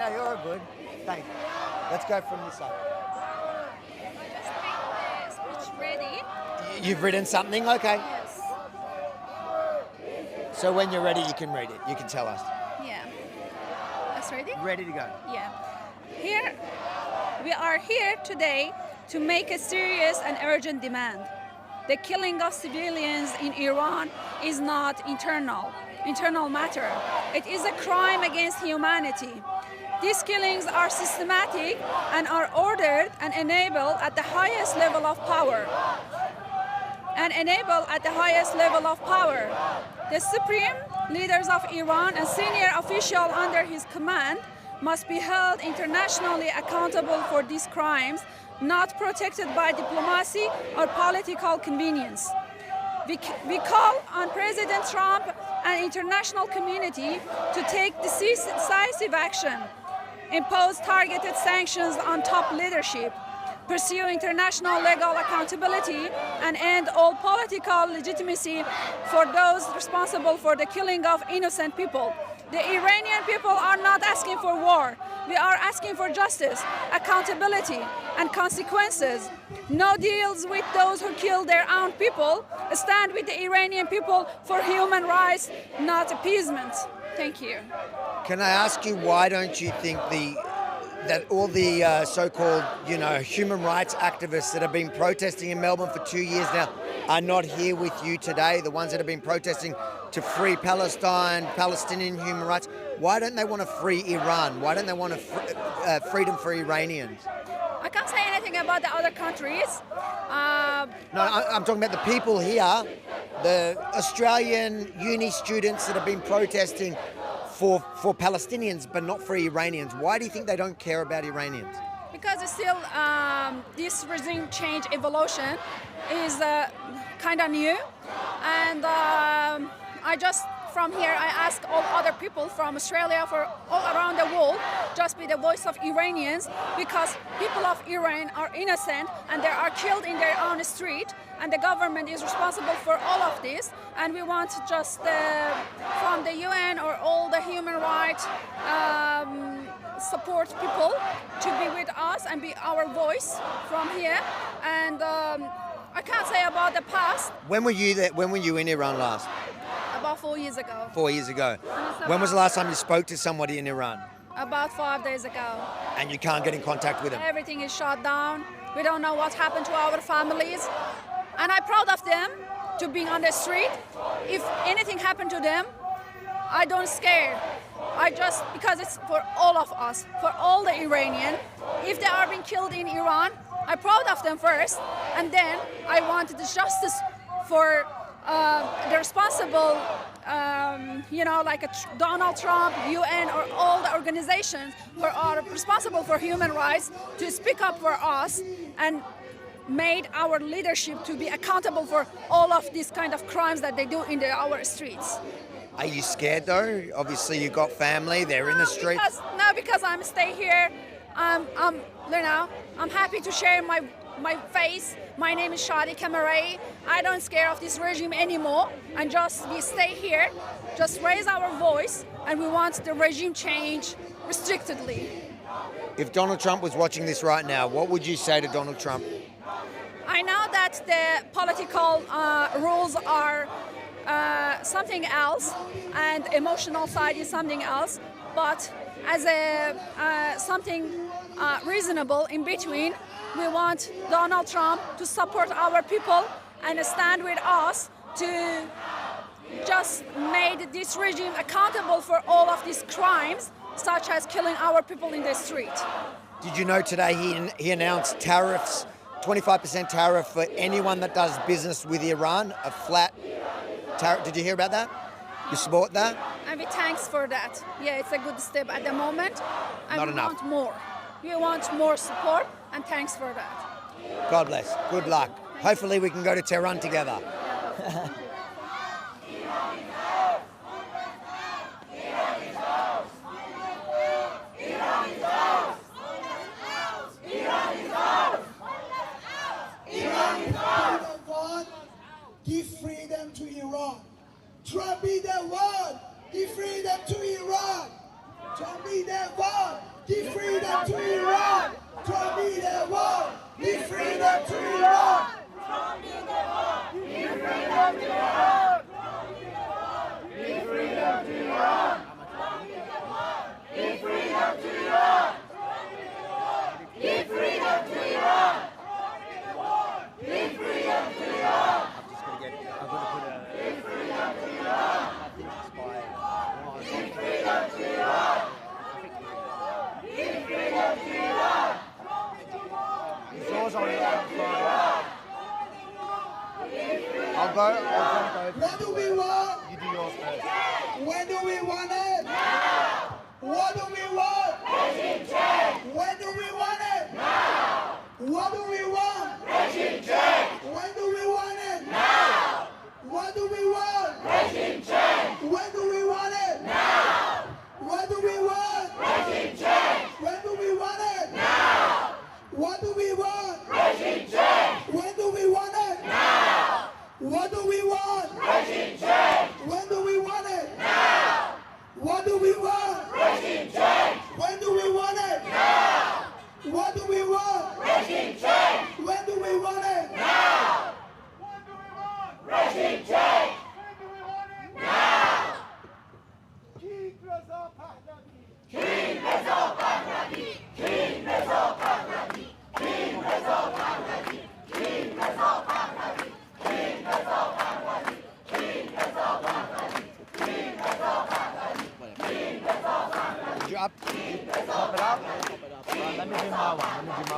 No, you're all good. Thanks. Let's go from this side. Speech ready? You've written something? Okay. Yes. So when you're ready, you can read it. You can tell us. Yeah. That's ready? Ready to go. Yeah. We are here today to make a serious and urgent demand. The killing of civilians in Iran is not internal matter. It is a crime against humanity. These killings are systematic and are ordered and enabled at the highest level of power. The supreme leaders of Iran and senior officials under his command must be held internationally accountable for these crimes, not protected by diplomacy or political convenience. We call on President Trump and international community to take decisive action, impose targeted sanctions on top leadership, pursue international legal accountability, and end all political legitimacy for those responsible for the killing of innocent people. The Iranian people are not asking for war. We are asking for justice, accountability, and consequences. No deals with those who kill their own people. Stand with the Iranian people for human rights, not appeasement. Thank you. Can I ask you, why don't you think that all the so-called, human rights activists that have been protesting in Melbourne for 2 years now are not here with you today, the ones that have been protesting to free Palestine, Palestinian human rights. Why don't they want to free Iran? Why don't they want freedom for Iranians? I can't say anything about the other countries. No, I'm talking about the people here, the Australian uni students that have been protesting for Palestinians but not for Iranians. Why do you think they don't care about Iranians? Because it's still this regime change evolution is kind of new, and I just from here I ask all other people from Australia, for all around the world, just be the voice of Iranians, because people of Iran are innocent and they are killed in their own street, and the government is responsible for all of this, and we want just from the UN or all the human rights support people to be with us and be our voice from here. And I can't say about the past. When were you there? When were you in Iran last? About 4 years ago. 4 years ago. When was the last time you spoke to somebody in Iran? About 5 days ago. And you can't get in contact with them? Everything is shut down. We don't know what happened to our families. And I'm proud of them to being on the street. If anything happened to them, I don't scare. Because it's for all of us, for all the Iranian. If they are being killed in Iran, I'm proud of them first, and then I want the justice for the responsible, like Donald Trump, UN, or all the organizations who are responsible for human rights to speak up for us and made our leadership to be accountable for all of these kind of crimes that they do in our streets. Are you scared though? Obviously you've got family, they're in the streets. Because I'm stay here. I'm happy to share my face. My name is Shadi Kamarei. I don't scare of this regime anymore, and we stay here, just raise our voice, and we want the regime change restrictedly. If Donald Trump was watching this right now, what would you say to Donald Trump? I know that the political rules are something else, and emotional side is something else, but as something reasonable in between, we want Donald Trump to support our people and stand with us to just make this regime accountable for all of these crimes, such as killing our people in the street. Did you know today he announced tariffs, 25% tariff for anyone that does business with Iran, a flat tariff? Did you hear about that? You support that? And we thanks for that. Yeah, it's a good step at the moment. And Not we enough. want more. We want more support, and thanks for that. God bless. Good luck. Hopefully we can go to Tehran together. Give freedom to Iran. Trump be the one. Give freedom to Iran. Trump be the one. Give freedom to Iran. Trump be the one. Give freedom to Iran. Trump be the one. Give freedom to Iran. Give freedom to Iran. Give freedom to Iran. Give freedom to Iran. Give freedom to Iran. I've got to put a... Give freedom to Iran. Give freedom to Iran. Give freedom to Iran. It's yours on the I'll go. What do we want? You do yours first. When do we want it? Now. What do we want? Regime change. When do we want it? Now. What do we want? Regime change. When do we want it? Now. What do we want? Regime change. When do we want it? Now. What do we want? Regime change. When do we want it? Now. What do we want? Regime change. When do we want it? Now. What do we want? Regime change. When do we want it? Now. What do we want? Regime change. up. Pop it up. Let me do my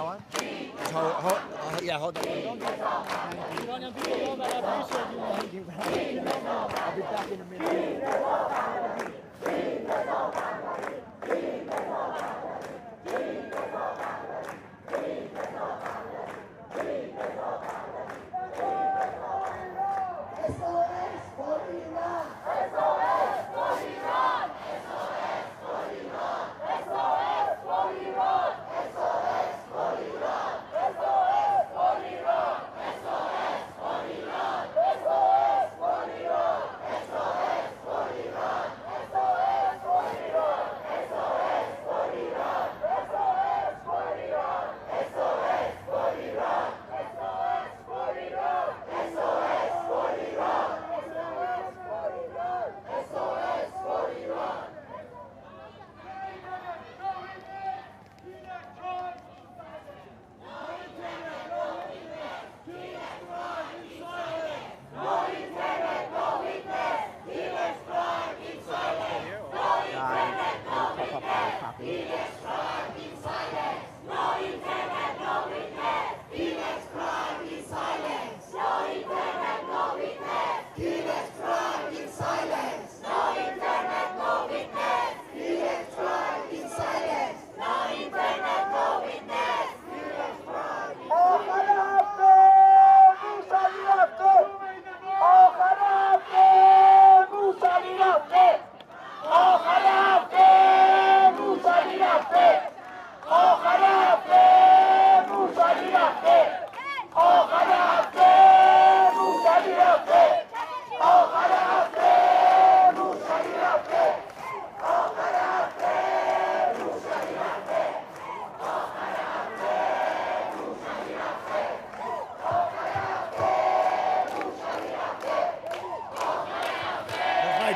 one. Just hold that one. Iranian people know that I appreciate you. Thank you, bro. I'll be back in a minute.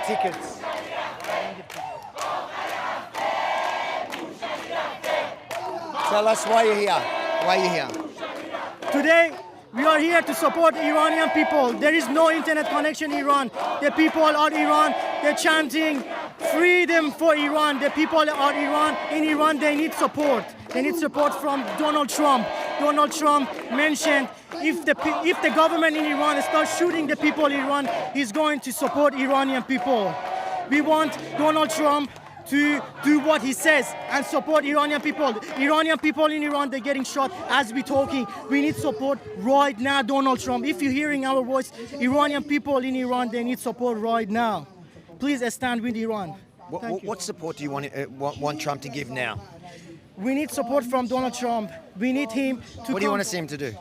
Tickets. Tell us why you're here. Why you're here. Today, we are here to support Iranian people. There is no internet connection in Iran. The people of Iran, they're chanting freedom for Iran. The people of Iran, in Iran, they need support. They need support from Donald Trump. Donald Trump mentioned if the government in Iran starts shooting the people in Iran, he's going to support Iranian people. We want Donald Trump to do what he says and support Iranian people. Iranian people in Iran, they're getting shot as we're talking. We need support right now, Donald Trump. If you're hearing our voice, Iranian people in Iran, they need support right now. Please stand with Iran. What support do you want Trump to give now? We need support from Donald Trump. We need him to What do you want to see him to do?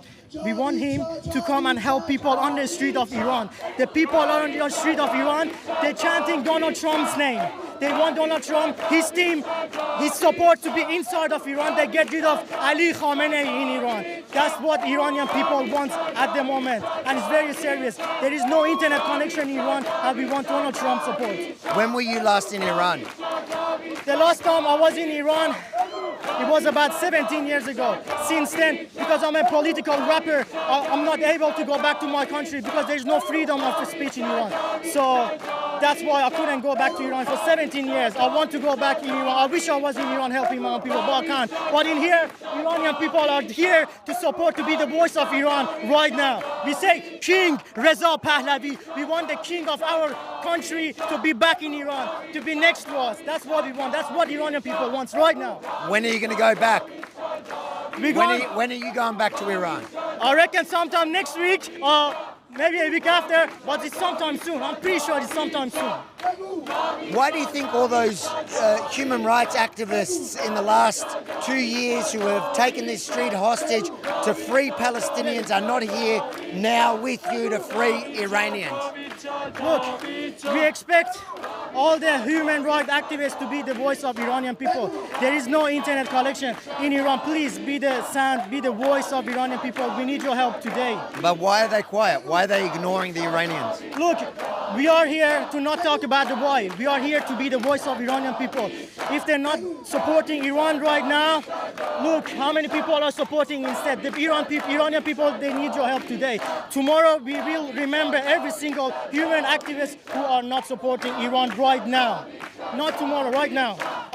We want him to come and help people on the street of Iran. The people on the street of Iran, they're chanting Donald Trump's name. They want Donald Trump, his team, his support to be inside of Iran. They get rid of Ali Khamenei in Iran. That's what Iranian people want at the moment. And it's very serious. There is no internet connection in Iran and we want Donald Trump support. When were you last in Iran? The last time I was in Iran, it was about 17 years ago. Since then, because I'm a political rapper, I'm not able to go back to my country because there's no freedom of speech in Iran. So that's why I couldn't go back to Iran for 17 years. I want to go back in Iran. I wish I was in Iran helping my own people, but I can't. But in here, Iranian people are here to support, to be the voice of Iran right now. We say King Reza Pahlavi. We want the king of our country to be back in Iran, to be next to us. That's what we want. That's what Iranian people want right now. When are you going to go back? When are you going back to Iran? I reckon sometime next week or maybe a week after, but it's sometime soon. I'm pretty sure it's sometime soon. Why do you think all those human rights activists in the last 2 years who have taken this street hostage to free Palestinians are not here now with you to free Iranians? Look, we expect all the human rights activists to be the voice of Iranian people. There is no internet connection in Iran. Please be the sound, be the voice of Iranian people. We need your help today. But why are they quiet? Why are they ignoring the Iranians? Look, we are here to not talk about the why. We are here to be the voice of Iranian people. If they're not supporting Iran right now, look how many people are supporting instead. The Iranian people, they need your help today. Tomorrow, we will remember every single human activist who are not supporting Iran right now. Not tomorrow, right now.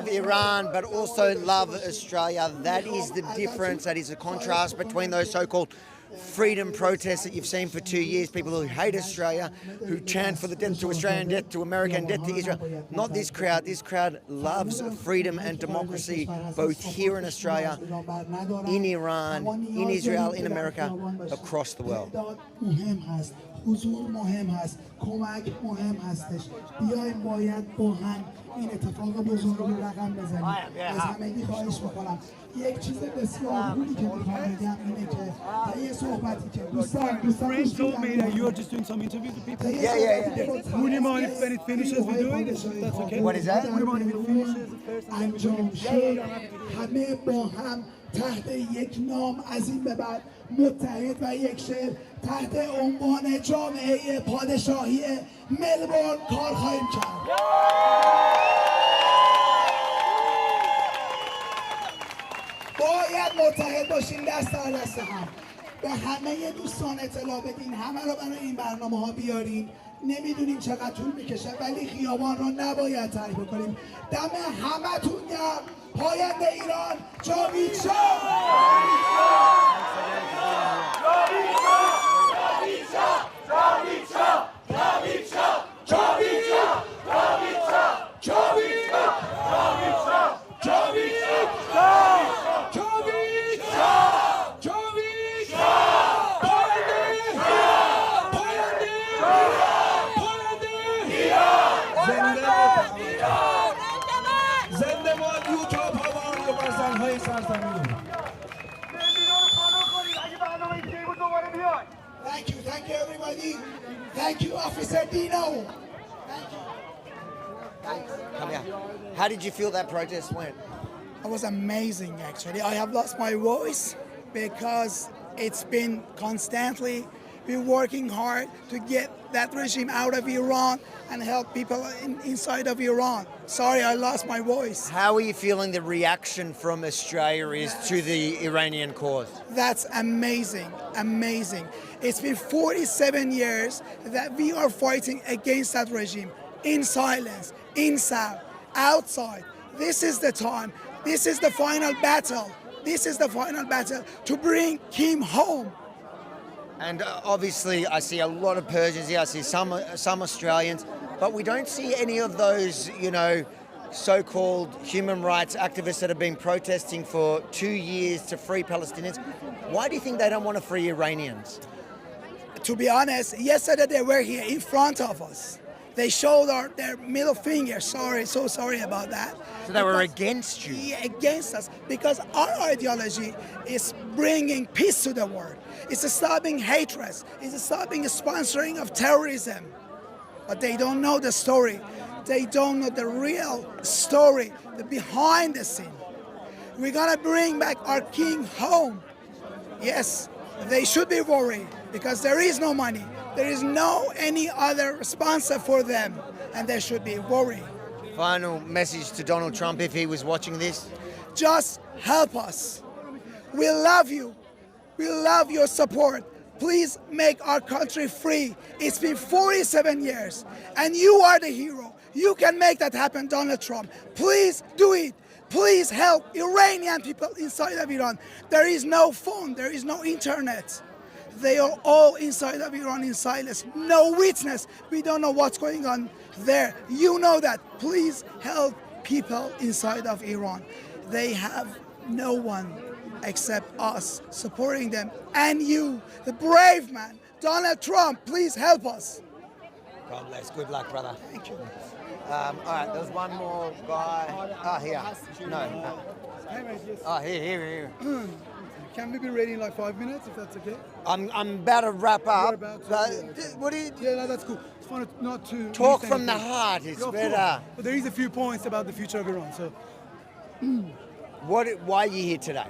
love Iran, but also love Australia. That is the difference. That is the contrast between those so-called freedom protests that you've seen for 2 years, people who hate Australia, who chant for the death to Australia and death to America and death to Israel. Not this crowd. This crowd loves freedom and democracy, both here in Australia, in Iran, in Israel, in America, across the world. حضور مهم هست، کمک مهم هستش. بیایم باید با هم این اتفاق بزرگ رو رقم بزنیم. از همگی خواهش میکنم. یک چیز بسیار خوبی که میخوام بگم اینه که یه صحبتی که دوستان Friends told me that you are just doing some interviews with people. Would you mind if when it finishes we do it? That's okay. What is that? Would you mind if it finishes first? انجام شد همه با هم تحت یک نام از این به بعد متحد و یک شعر تحت عنوان جامعه پادشاهی ملبورن کار خواهیم کرد. باید متحد باشیم دست در دست هم. به همه دوستان اطلاع بدین، همه رو برای این برنامه ها بیارین. نمیدونیم چقدر طول میکشه ولی خیابان رو نباید ترک بکنیم. دم همتون گرم. پاینده ایران جاوید شاه. جاوید شاه. جاوید شاه. جاوید شاه. جاوید شاه. جاوید شاه. جاوید شاه. جاوید شاه. جاوید شاه. جاوید شاه. جاوید شاه. جاوید شاه. پاینده ایران. پاینده ایران. پاینده ایران. زنده ایران. زنده باد یوتیوب هوایی و برزنهای سرزمین. Thank you everybody. Thank you Officer Dino. Come here. How did you feel that protest went? It was amazing actually. I have lost my voice because it's been constantly been working hard to get that regime out of Iran and help people inside of Iran. Sorry, I lost my voice. How are you feeling the reaction from Australia is to the Iranian cause? That's amazing, amazing. It's been 47 years that we are fighting against that regime in silence, inside, outside. This is the time. This is the final battle. This is the final battle to bring Kim home. And obviously, I see a lot of Persians here. I see some Australians, but we don't see any of those, so-called human rights activists that have been protesting for 2 years to free Palestinians. Why do you think they don't want to free Iranians? To be honest, yesterday they were here in front of us. They showed their middle finger. So sorry about that. So they were against you? Yeah, against us. Because our ideology is bringing peace to the world. It's stopping hatred. It's stopping sponsoring of terrorism. But they don't know the story. They don't know the real story, the behind the scene. We're gonna bring back our king home. Yes, they should be worried because there is no money. There is no any other sponsor for them, and they should be worried. Final message to Donald Trump if he was watching this? Just help us. We love you. We love your support. Please make our country free. It's been 47 years, and you are the hero. You can make that happen, Donald Trump. Please do it. Please help Iranian people inside of Iran. There is no phone. There is no internet. They are all inside of Iran in silence. No witness. We don't know what's going on there. You know that. Please help people inside of Iran. They have no one except us supporting them. And you, the brave man, Donald Trump, please help us. God bless. Good luck, brother. Thank you. All right, there's one more guy. Here. No. Here. Can we be ready in like 5 minutes, if that's okay? I'm about to wrap up. What do you? Yeah, no, that's cool. It's fun not to talk from the heart. It's better. But there is a few points about the future of Iran. So, why are you here today?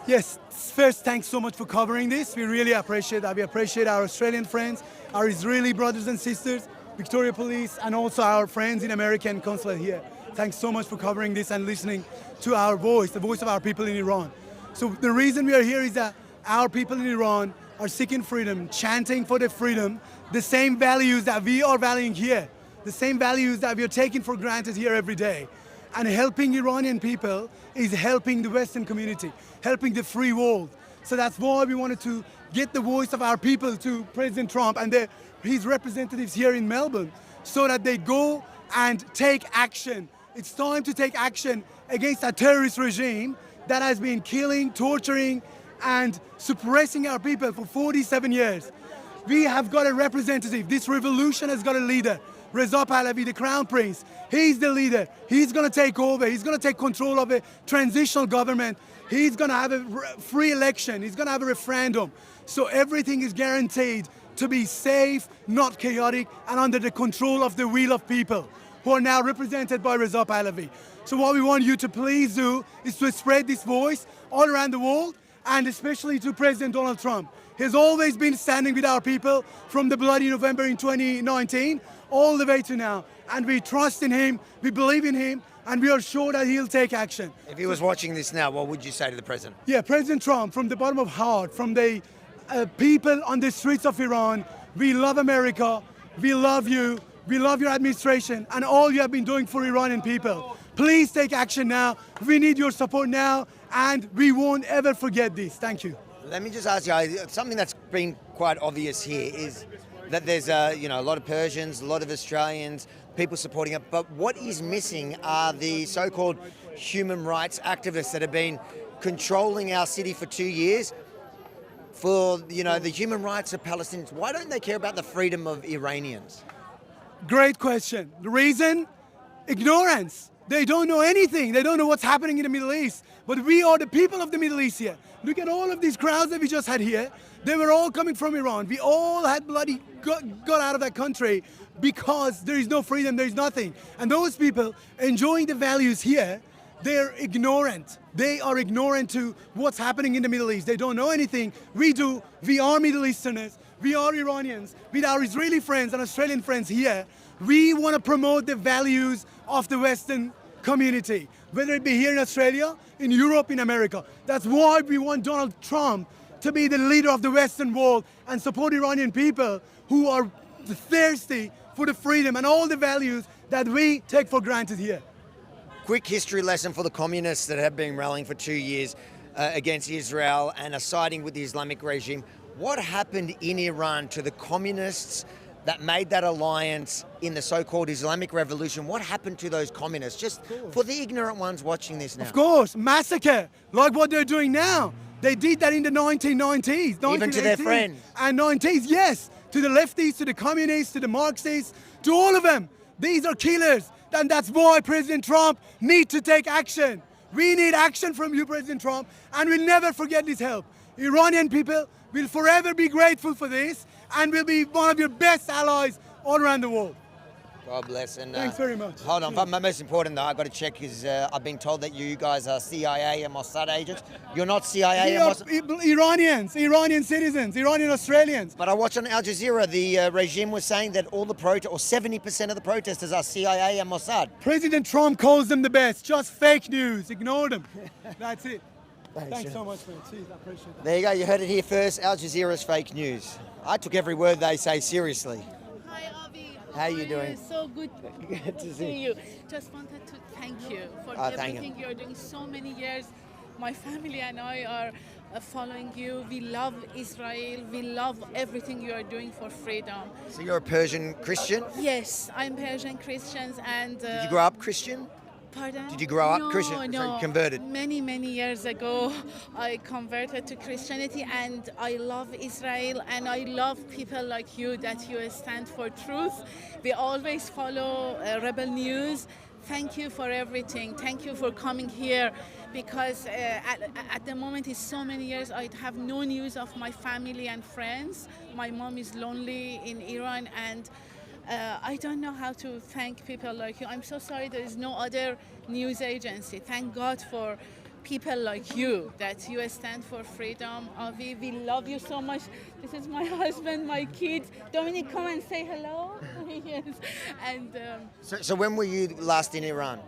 Yes, first, thanks so much for covering this. We really appreciate that. We appreciate our Australian friends, our Israeli brothers and sisters, Victoria Police, and also our friends in American consulate here. Thanks so much for covering this and listening to our voice, the voice of our people in Iran. So the reason we are here is that our people in Iran are seeking freedom, chanting for the freedom, the same values that we are valuing here, the same values that we are taking for granted here every day. And helping Iranian people is helping the Western community, helping the free world. So that's why we wanted to get the voice of our people to President Trump and his representatives here in Melbourne so that they go and take action. It's time to take action against a terrorist regime that has been killing, torturing, and suppressing our people for 47 years. We have got a representative. This revolution has got a leader. Reza Pahlavi, the Crown Prince, he's the leader. He's going to take over. He's going to take control of a transitional government. He's going to have a free election. He's going to have a referendum. So everything is guaranteed to be safe, not chaotic, and under the control of the will of people who are now represented by Reza Pahlavi. So what we want you to please do is to spread this voice all around the world, and especially to President Donald Trump. He's always been standing with our people from the bloody November in 2019 all the way to now. And we trust in him, we believe in him, and we are sure that he'll take action. If he was watching this now, what would you say to the president? Yeah, President Trump, from the bottom of heart, from the people on the streets of Iran, we love America, we love you, we love your administration, and all you have been doing for Iranian people. Please take action now. We need your support now, and we won't ever forget this. Thank you. Let me just ask you, something that's been quite obvious here is that there's a lot of Persians, a lot of Australians, people supporting it, but what is missing are the so-called human rights activists that have been controlling our city for 2 years for, the human rights of Palestinians. Why don't they care about the freedom of Iranians? Great question. The reason? Ignorance. They don't know anything. They don't know what's happening in the Middle East. But we are the people of the Middle East here. Look at all of these crowds that we just had here. They were all coming from Iran. We all had bloody got out of that country because there is no freedom, there is nothing. And those people enjoying the values here, they're ignorant. They are ignorant to what's happening in the Middle East. They don't know anything. We do. We are Middle Easterners. We are Iranians. With our Israeli friends and Australian friends here, we want to promote the values of the Western community, whether it be here in Australia, in Europe, in America. That's why we want Donald Trump to be the leader of the Western world and support Iranian people who are thirsty for the freedom and all the values that we take for granted here. Quick history lesson for the communists that have been rallying for 2 years against Israel and are siding with the Islamic regime. What happened in Iran to the communists that made that alliance in the so-called Islamic Revolution? What happened to those communists? Just for the ignorant ones watching this now. Of course, massacre, like what they're doing now. They did that in the 1990s, 1980s. Even to their friends. And 90s, yes. To the lefties, to the communists, to the Marxists, to all of them. These are killers. And that's why President Trump needs to take action. We need action from you, President Trump, and we'll never forget this help. Iranian people will forever be grateful for this and will be one of your best allies all around the world. God bless. And thanks very much. Hold on, but most important though, I've got to check is I've been told that you guys are CIA and Mossad agents. You're not CIA We and are Mossad? Iranians, Iranian citizens, Iranian Australians. But I watched on Al Jazeera, the regime was saying that all the 70% of the protesters are CIA and Mossad. President Trump calls them the best. Just fake news. Ignore them. That's it. Thanks so much, man. Cheers, I appreciate that. There you go, you heard it here first. Al Jazeera's fake news. I took every word they say seriously. Hi, Avi. How are you doing? So good, Good to see you. Just wanted to thank you for Thank everything you're doing. So many years, my family and I are following you. We love Israel. We love everything you are doing for freedom. So you're a Persian Christian? Yes, I'm Persian Christians and. Did you grow up Christian? Pardon? Did you grow up No, Christian? No, So you converted? Many years ago, I converted to Christianity and I love Israel and I love people like you that you stand for truth. We always follow Rebel News. Thank you for everything. Thank you for coming here because at the moment it's so many years I have no news of my family and friends. My mom is lonely in Iran and I don't know how to thank people like you. I'm so sorry there is no other news agency. Thank God for people like you, that you stand for freedom. Avi, we love you so much. This is my husband, my kids. Dominic, come and say hello. Yes. And So when were you last in Iran?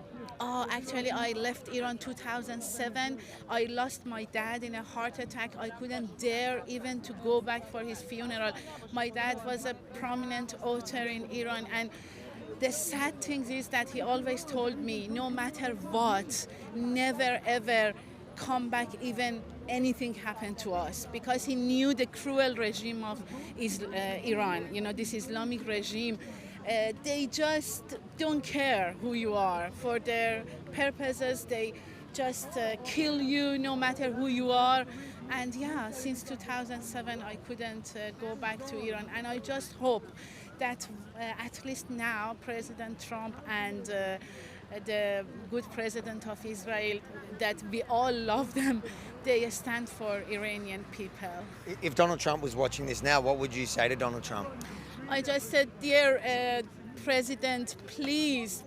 actually, I left Iran 2007. I lost my dad in a heart attack. I couldn't dare even to go back for his funeral. My dad was a prominent author in Iran, and the sad thing is that he always told me, no matter what, never ever come back even anything happened to us, because he knew the cruel regime of Iran, this Islamic regime. They just don't care who you are. For their purposes, they just kill you no matter who you are. And yeah, since 2007, I couldn't go back to Iran. And I just hope that at least now President Trump and the good president of Israel, that we all love them, they stand for Iranian people. If Donald Trump was watching this now, what would you say to Donald Trump? I just said, dear President, please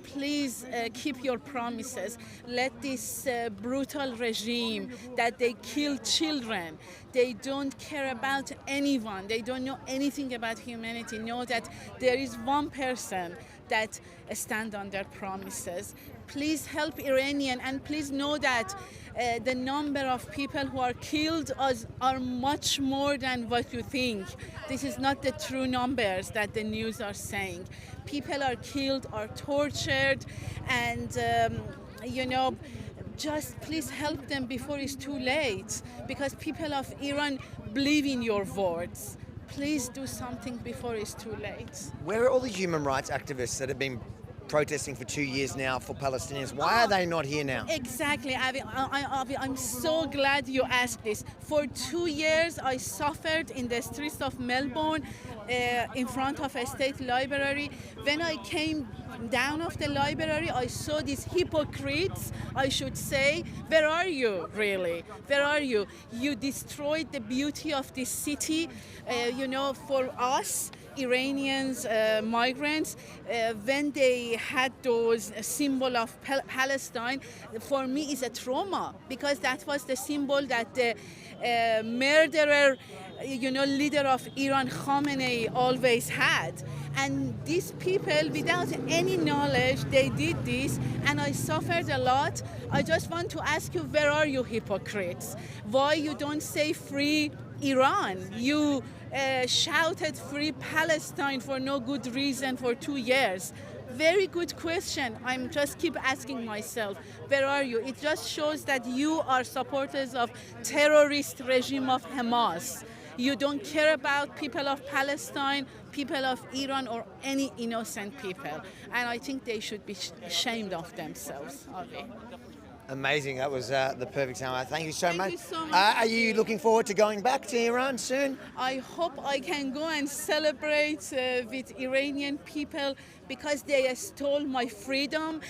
keep your promises. Let this brutal regime that they kill children, they don't care about anyone, they don't know anything about humanity, know that there is one person that stand on their promises. Please help Iranian, and please know that the number of people who are killed are much more than what you think. This is not the true numbers that the news are saying. People are killed, are tortured, and just please help them before it's too late, because people of Iran believe in your words. Please do something before it's too late. Where are all the human rights activists that have been protesting for 2 years now for Palestinians? Why are they not here now? Exactly, Avi. I'm so glad you asked this. For 2 years, I suffered in the streets of Melbourne in front of a state library. When I came down of the library, I saw these hypocrites, I should say. Where are you, really? Where are you? You destroyed the beauty of this city. For us, Iranians, migrants, when they had those symbol of Palestine, for me is a trauma, because that was the symbol that the murderer, leader of Iran, Khamenei, always had. And these people, without any knowledge, they did this, and I suffered a lot. I just want to ask you, where are you hypocrites? Why you don't say free Iran? You shouted free Palestine for no good reason for 2 years. Very good question. I'm just keep asking myself, where are you? It just shows that you are supporters of terrorist regime of Hamas. You don't care about people of Palestine, people of Iran, or any innocent people. And I think they should be ashamed of themselves, Avi. Amazing. That was the perfect time. Thank you so much. Thank you so much. Are you looking forward to going back to Iran soon? I hope I can go and celebrate with Iranian people, because they stole my freedom,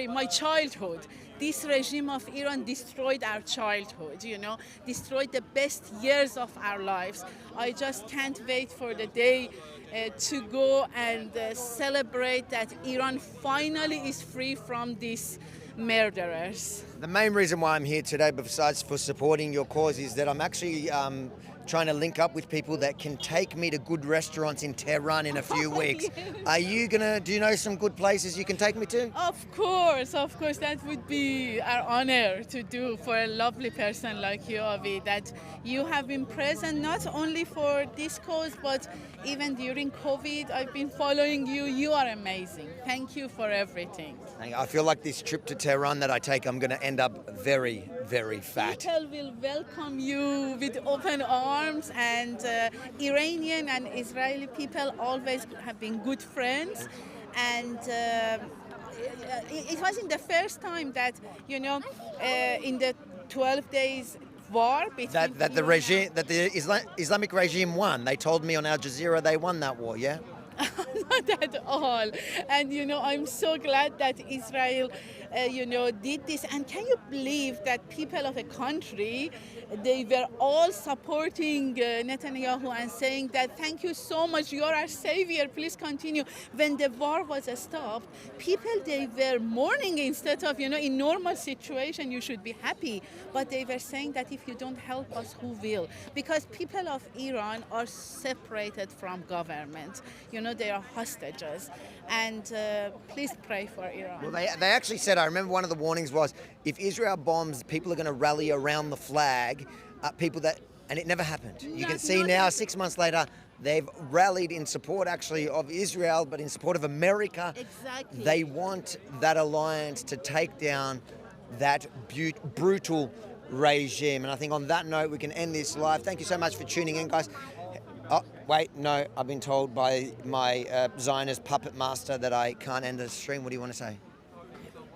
my childhood. This regime of Iran destroyed our childhood, destroyed the best years of our lives. I just can't wait for the day to go and celebrate that Iran finally is free from these murderers. The main reason why I'm here today, besides for supporting your cause, is that I'm actually trying to link up with people that can take me to good restaurants in Tehran in a few weeks. Yes. Do you know some good places you can take me to? Of course, that would be our honor to do for a lovely person like you, Avi, that you have been present not only for this cause, but even during COVID. I've been following you. You are amazing. Thank you for everything. I feel like this trip to Tehran that I take, I'm going to end up very, very fat. People will welcome you with open arms, and Iranian and Israeli people always have been good friends. And it wasn't the first time that, in the 12 days war between the Islamic regime won. They told me on Al Jazeera they won that war, yeah? Not at all. And I'm so glad that Israel did this. And can you believe that people of a country, they were all supporting Netanyahu and saying that thank you so much, you are our savior, please continue. When the war was stopped, people, they were mourning instead of, in normal situation you should be happy. But they were saying that if you don't help us, who will? Because people of Iran are separated from government. They are hostages. And please pray for Iran. Well, they actually said, I remember one of the warnings was, if Israel bombs, people are going to rally around the flag, and it never happened. You can see now, 6 months later, They've rallied in support actually of Israel, but in support of America. Exactly. They want that alliance to take down that brutal regime. And I think on that note, we can end this live. Thank you so much for tuning in, guys. Oh, wait, no, I've been told by my Zionist puppet master that I can't end the stream. What do you want to say?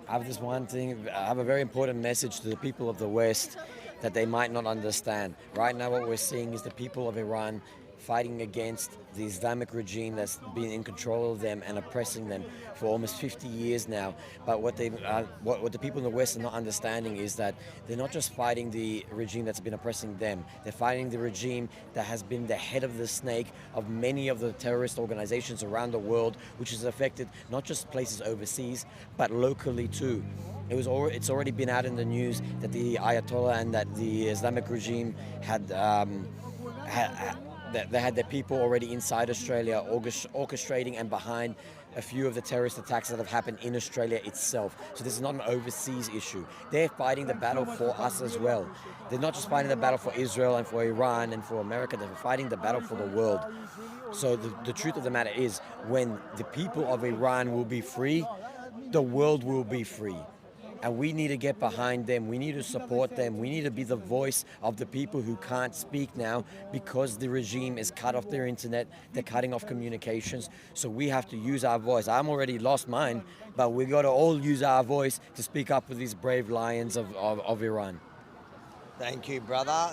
I have this one thing. I have a very important message to the people of the West that they might not understand. Right now what we're seeing is the people of Iran fighting against the Islamic regime that's been in control of them and oppressing them for almost 50 years now. But what the people in the West are not understanding is that they're not just fighting the regime that's been oppressing them. They're fighting the regime that has been the head of the snake of many of the terrorist organizations around the world, which has affected not just places overseas, but locally too. It's already been out in the news that the Ayatollah and that the Islamic regime had they had their people already inside Australia orchestrating and behind a few of the terrorist attacks that have happened in Australia itself. So this is not an overseas issue. They're fighting the battle for us as well. They're not just fighting the battle for Israel and for Iran and for America, they're fighting the battle for the world. So the truth of the matter is, when the people of Iran will be free, the world will be free. And we need to get behind them. We need to support them. We need to be the voice of the people who can't speak now because the regime is cut off their internet. They're cutting off communications. So we have to use our voice. I'm already lost mine, but we got to all use our voice to speak up for these brave lions of Iran. Thank you, brother.